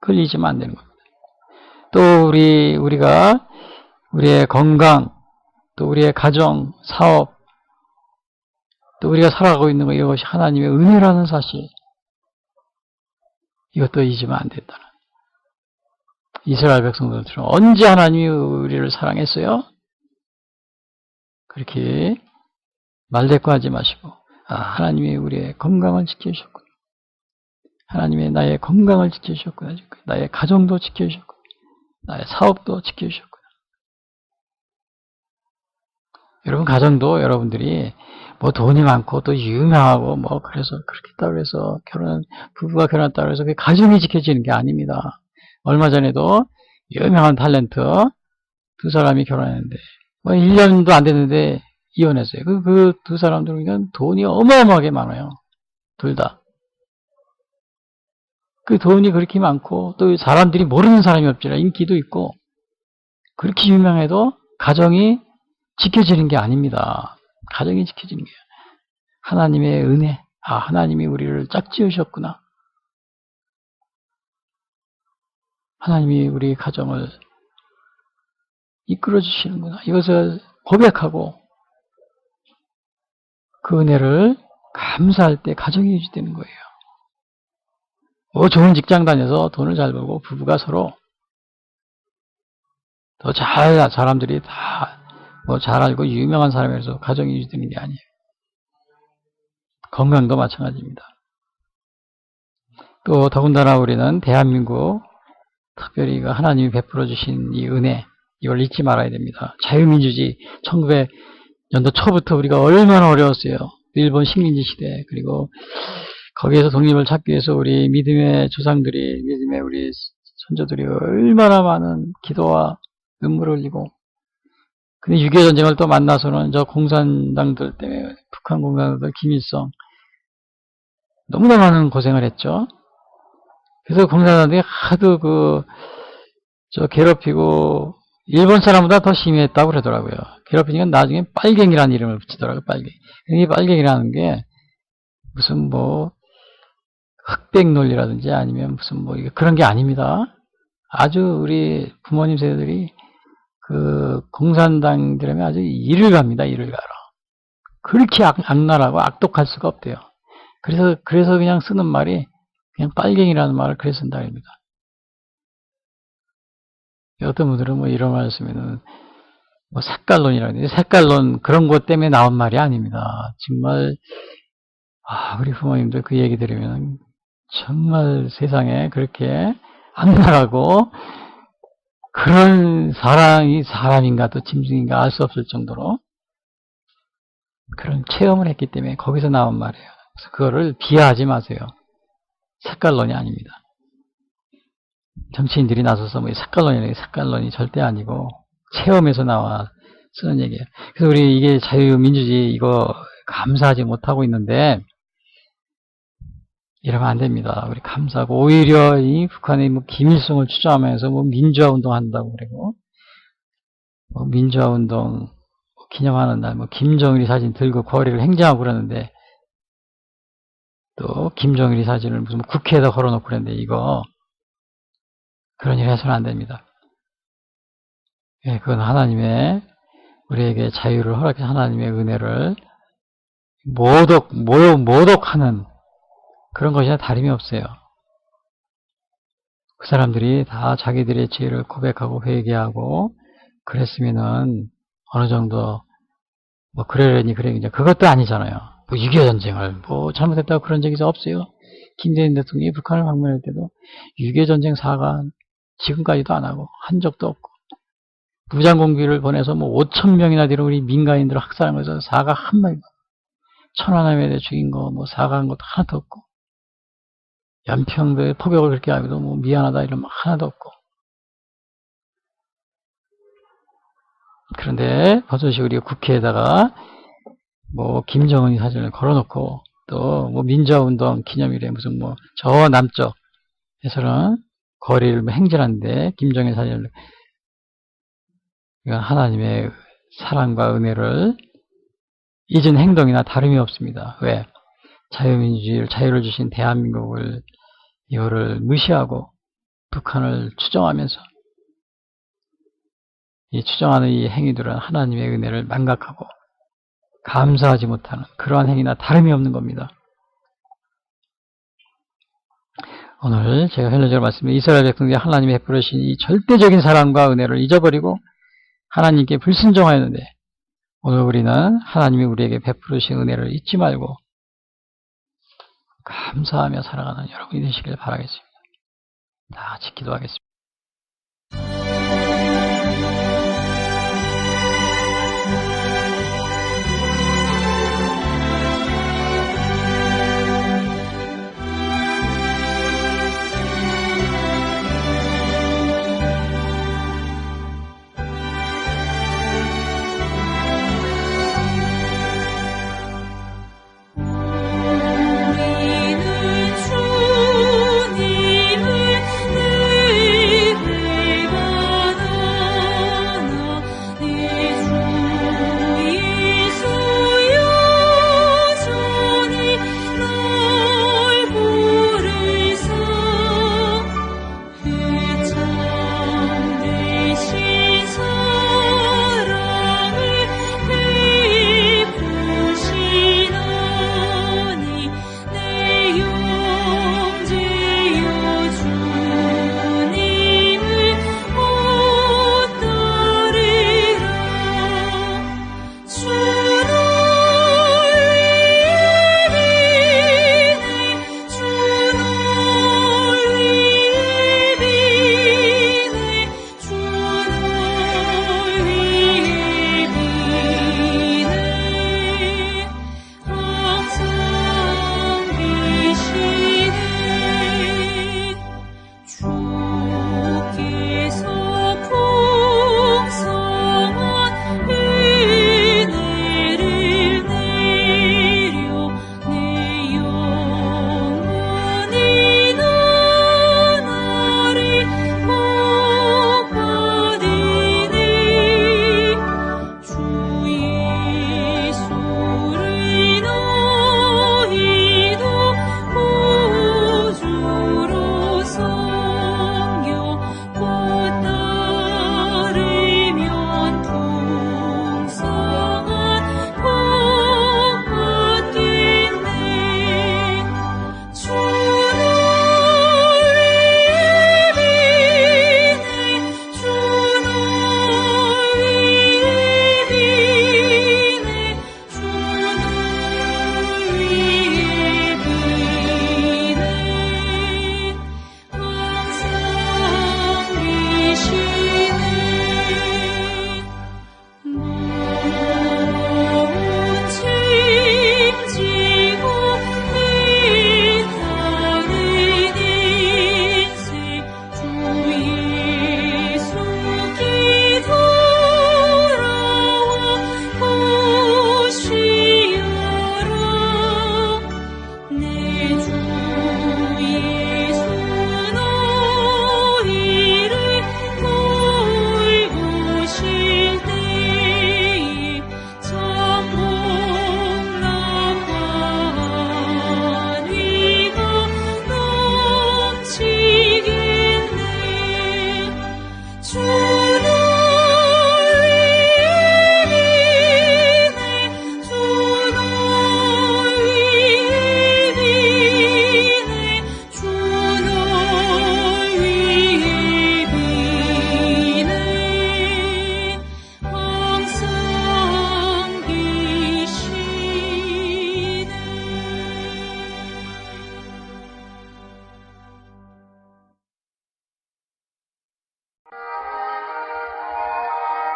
그걸 잊으면 안 되는 겁니다. 또 우리가 우리의 건강, 또 우리의 가정, 사업, 또 우리가 살아가고 있는 것 이것이 하나님의 은혜라는 사실 이것도 잊으면 안 된다는. 이스라엘 백성들처럼 언제 하나님이 우리를 사랑했어요? 그렇게 말대꾸하지 마시고 하나님이 우리의 건강을 지켜주셨구나. 하나님이 나의 건강을 지켜주셨구나. 나의 가정도 지켜주셨구나. 나의 사업도 지켜주셨구나. 여러분 가정도 여러분들이 뭐 돈이 많고 또 유명하고 뭐 그래서 그렇게 했다고 해서 부부가 결혼했다고 해서 그 가정이 지켜지는 게 아닙니다. 얼마 전에도 유명한 탤런트 두 사람이 결혼했는데 뭐 1년도 안 됐는데 이혼했어요. 그 두 사람들은 그냥 돈이 어마어마하게 많아요. 둘 다. 그 돈이 그렇게 많고 또 사람들이 모르는 사람이 없지라 인기도 있고 그렇게 유명해도 가정이 지켜지는 게 아닙니다. 가정이 지켜지는 게 하나님의 은혜. 아, 하나님이 우리를 짝지으셨구나. 하나님이 우리 가정을 이끌어 주시는구나. 이것을 고백하고 그 은혜를 감사할 때 가정이 유지되는 거예요. 좋은 직장 다녀서 돈을 잘 벌고 부부가 서로 더 사람들이 다 잘 알고 유명한 사람이라서 가정이 유지되는 게 아니에요. 건강도 마찬가지입니다. 또 더군다나 우리는 대한민국 특별히 하나님이 베풀어 주신 이 은혜 이걸 잊지 말아야 됩니다. 자유민주주의 1900년도 초부터 우리가 얼마나 어려웠어요. 일본 식민지 시대 그리고 거기에서 독립을 찾기 위해서 우리 믿음의 조상들이 믿음의 우리 선조들이 얼마나 많은 기도와 눈물을 흘리고 근데 6.25 전쟁을 또 만나서는 저 공산당들 때문에 북한 공산당들 김일성 너무나 많은 고생을 했죠. 그래서 공산당들이 하도 괴롭히고 일본 사람보다 더 심했다고 그러더라고요. 괴롭히니까 나중에 빨갱이라는 이름을 붙이더라고요. 빨갱이. 이 빨갱이라는 게 무슨 흑백 논리라든지 아니면 무슨 그런 게 아닙니다. 아주 우리 부모님 세대들이 공산당들에게 아주 이를 갑니다. 이를 가러. 그렇게 악랄하고 악독할 수가 없대요. 그래서 그냥 쓰는 말이 그냥 빨갱이라는 말을 그래서 쓴다 합니다. 어떤 분들은 이런 말 쓰면은 색깔론이라든지 색깔론 그런 것 때문에 나온 말이 아닙니다. 정말 우리 부모님들 그 얘기 들으면 정말 세상에 그렇게 악랄하고 그런 사람이 사람인가 또 짐승인가 알 수 없을 정도로 그런 체험을 했기 때문에 거기서 나온 말이에요. 그래서 그거를 비하하지 마세요. 색깔론이 아닙니다. 정치인들이 나서서 색깔론이 절대 아니고 체험에서 나와 쓰는 얘기예요. 그래서 우리 이게 자유민주주의 이거 감사하지 못하고 있는데 이러면 안 됩니다. 우리 감사하고 오히려 이 북한이 김일성을 추종하면서 민주화 운동한다고 그러고 민주화 운동 기념하는 날 김정일이 사진 들고 거리를 행진하고 그러는데 또 김정일이 사진을 무슨 국회에다 걸어놓고 그랬는데 이거 그런 일 해서는 안 됩니다. 예, 그건 하나님의 우리에게 자유를 허락해 하나님의 은혜를 모독하는 그런 것이나 다름이 없어요. 그 사람들이 다 자기들의 죄를 고백하고 회개하고 그랬으면은 어느 정도 그러려니 이제 그것도 아니잖아요. 6.25 전쟁을 잘못했다고 그런 적이 없어요. 김대중 대통령이 북한을 방문할 때도 6.25 전쟁 사과 지금까지도 안 하고 한 적도 없고 무장공비를 보내서 5,000명이나 되는 우리 민간인들을 학살한 거에서 사과 한마디도 천안함에 대해 죽인 거 사과한 것도 하나도 없고 연평도에 포격을 그렇게 하기도 미안하다 이런 말 하나도 없고 그런데 버젓이 우리가 국회에다가 김정은이 사진을 걸어놓고 또 민주화운동 기념일에 무슨 저 남쪽에서는 거리를 행진하는데 김정일 사진을 이건 하나님의 사랑과 은혜를 잊은 행동이나 다름이 없습니다. 왜? 자유민주주의를 자유를 주신 대한민국을 이거를 무시하고 북한을 추종하면서 이 추종하는 이 행위들은 하나님의 은혜를 망각하고 감사하지 못하는 그러한 행위나 다름이 없는 겁니다. 오늘 제가 헬라적으로 말씀드린 이스라엘 백성들이 하나님이 베풀으신 이 절대적인 사랑과 은혜를 잊어버리고 하나님께 불순종하였는데 오늘 우리는 하나님이 우리에게 베풀으신 은혜를 잊지 말고 감사하며 살아가는 여러분이 되시길 바라겠습니다. 다 같이 기도하겠습니다.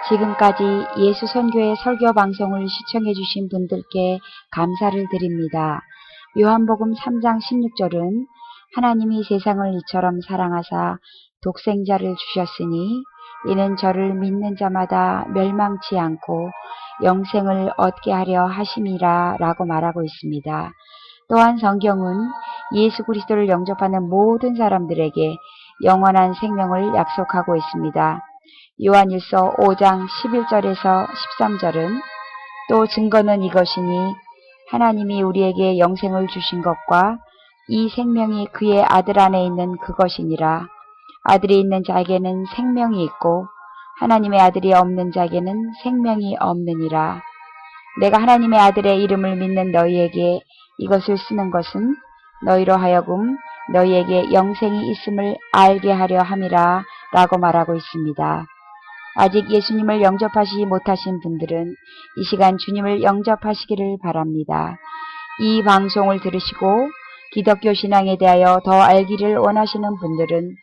지금까지 예수 선교의 설교 방송을 시청해 주신 분들께 감사를 드립니다. 요한복음 3장 16절은 하나님이 세상을 이처럼 사랑하사 독생자를 주셨으니 이는 저를 믿는 자마다 멸망치 않고 영생을 얻게 하려 하심이라 라고 말하고 있습니다. 또한 성경은 예수 그리스도를 영접하는 모든 사람들에게 영원한 생명을 약속하고 있습니다. 요한일서 5장 11절에서 13절은 또 증거는 이것이니 하나님이 우리에게 영생을 주신 것과 이 생명이 그의 아들 안에 있는 그것이니라. 아들이 있는 자에게는 생명이 있고 하나님의 아들이 없는 자에게는 생명이 없느니라. 내가 하나님의 아들의 이름을 믿는 너희에게 이것을 쓰는 것은 너희로 하여금 너희에게 영생이 있음을 알게 하려 함이라 라고 말하고 있습니다. 아직 예수님을 영접하시지 못하신 분들은 이 시간 주님을 영접하시기를 바랍니다. 이 방송을 들으시고 기독교 신앙에 대하여 더 알기를 원하시는 분들은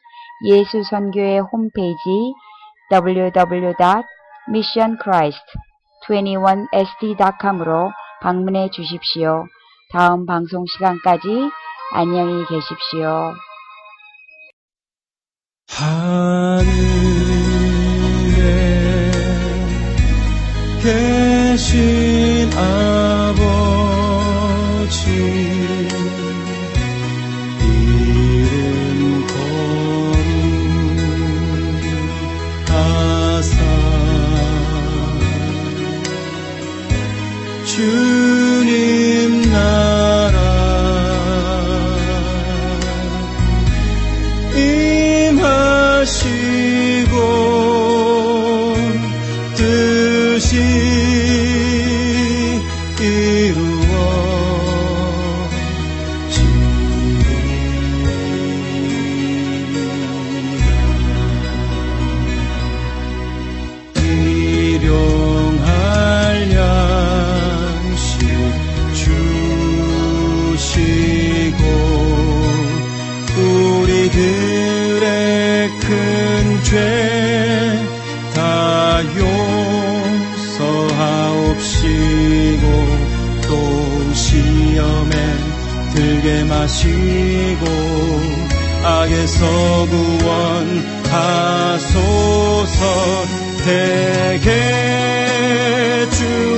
예수 선교의 홈페이지 www.missionchrist21sd.com으로 방문해 주십시오. 다음 방송 시간까지 안녕히 계십시오. 하늘에 계신 아버지 이름 거룩하사 주님 나라 임하시고 뜻이 이루어지리라. 일용할 양식 주시고 우리들의 큰 죄 다 용서하옵시고 또 시험에 들게 마시고 악에서 구원하소서. 대개 주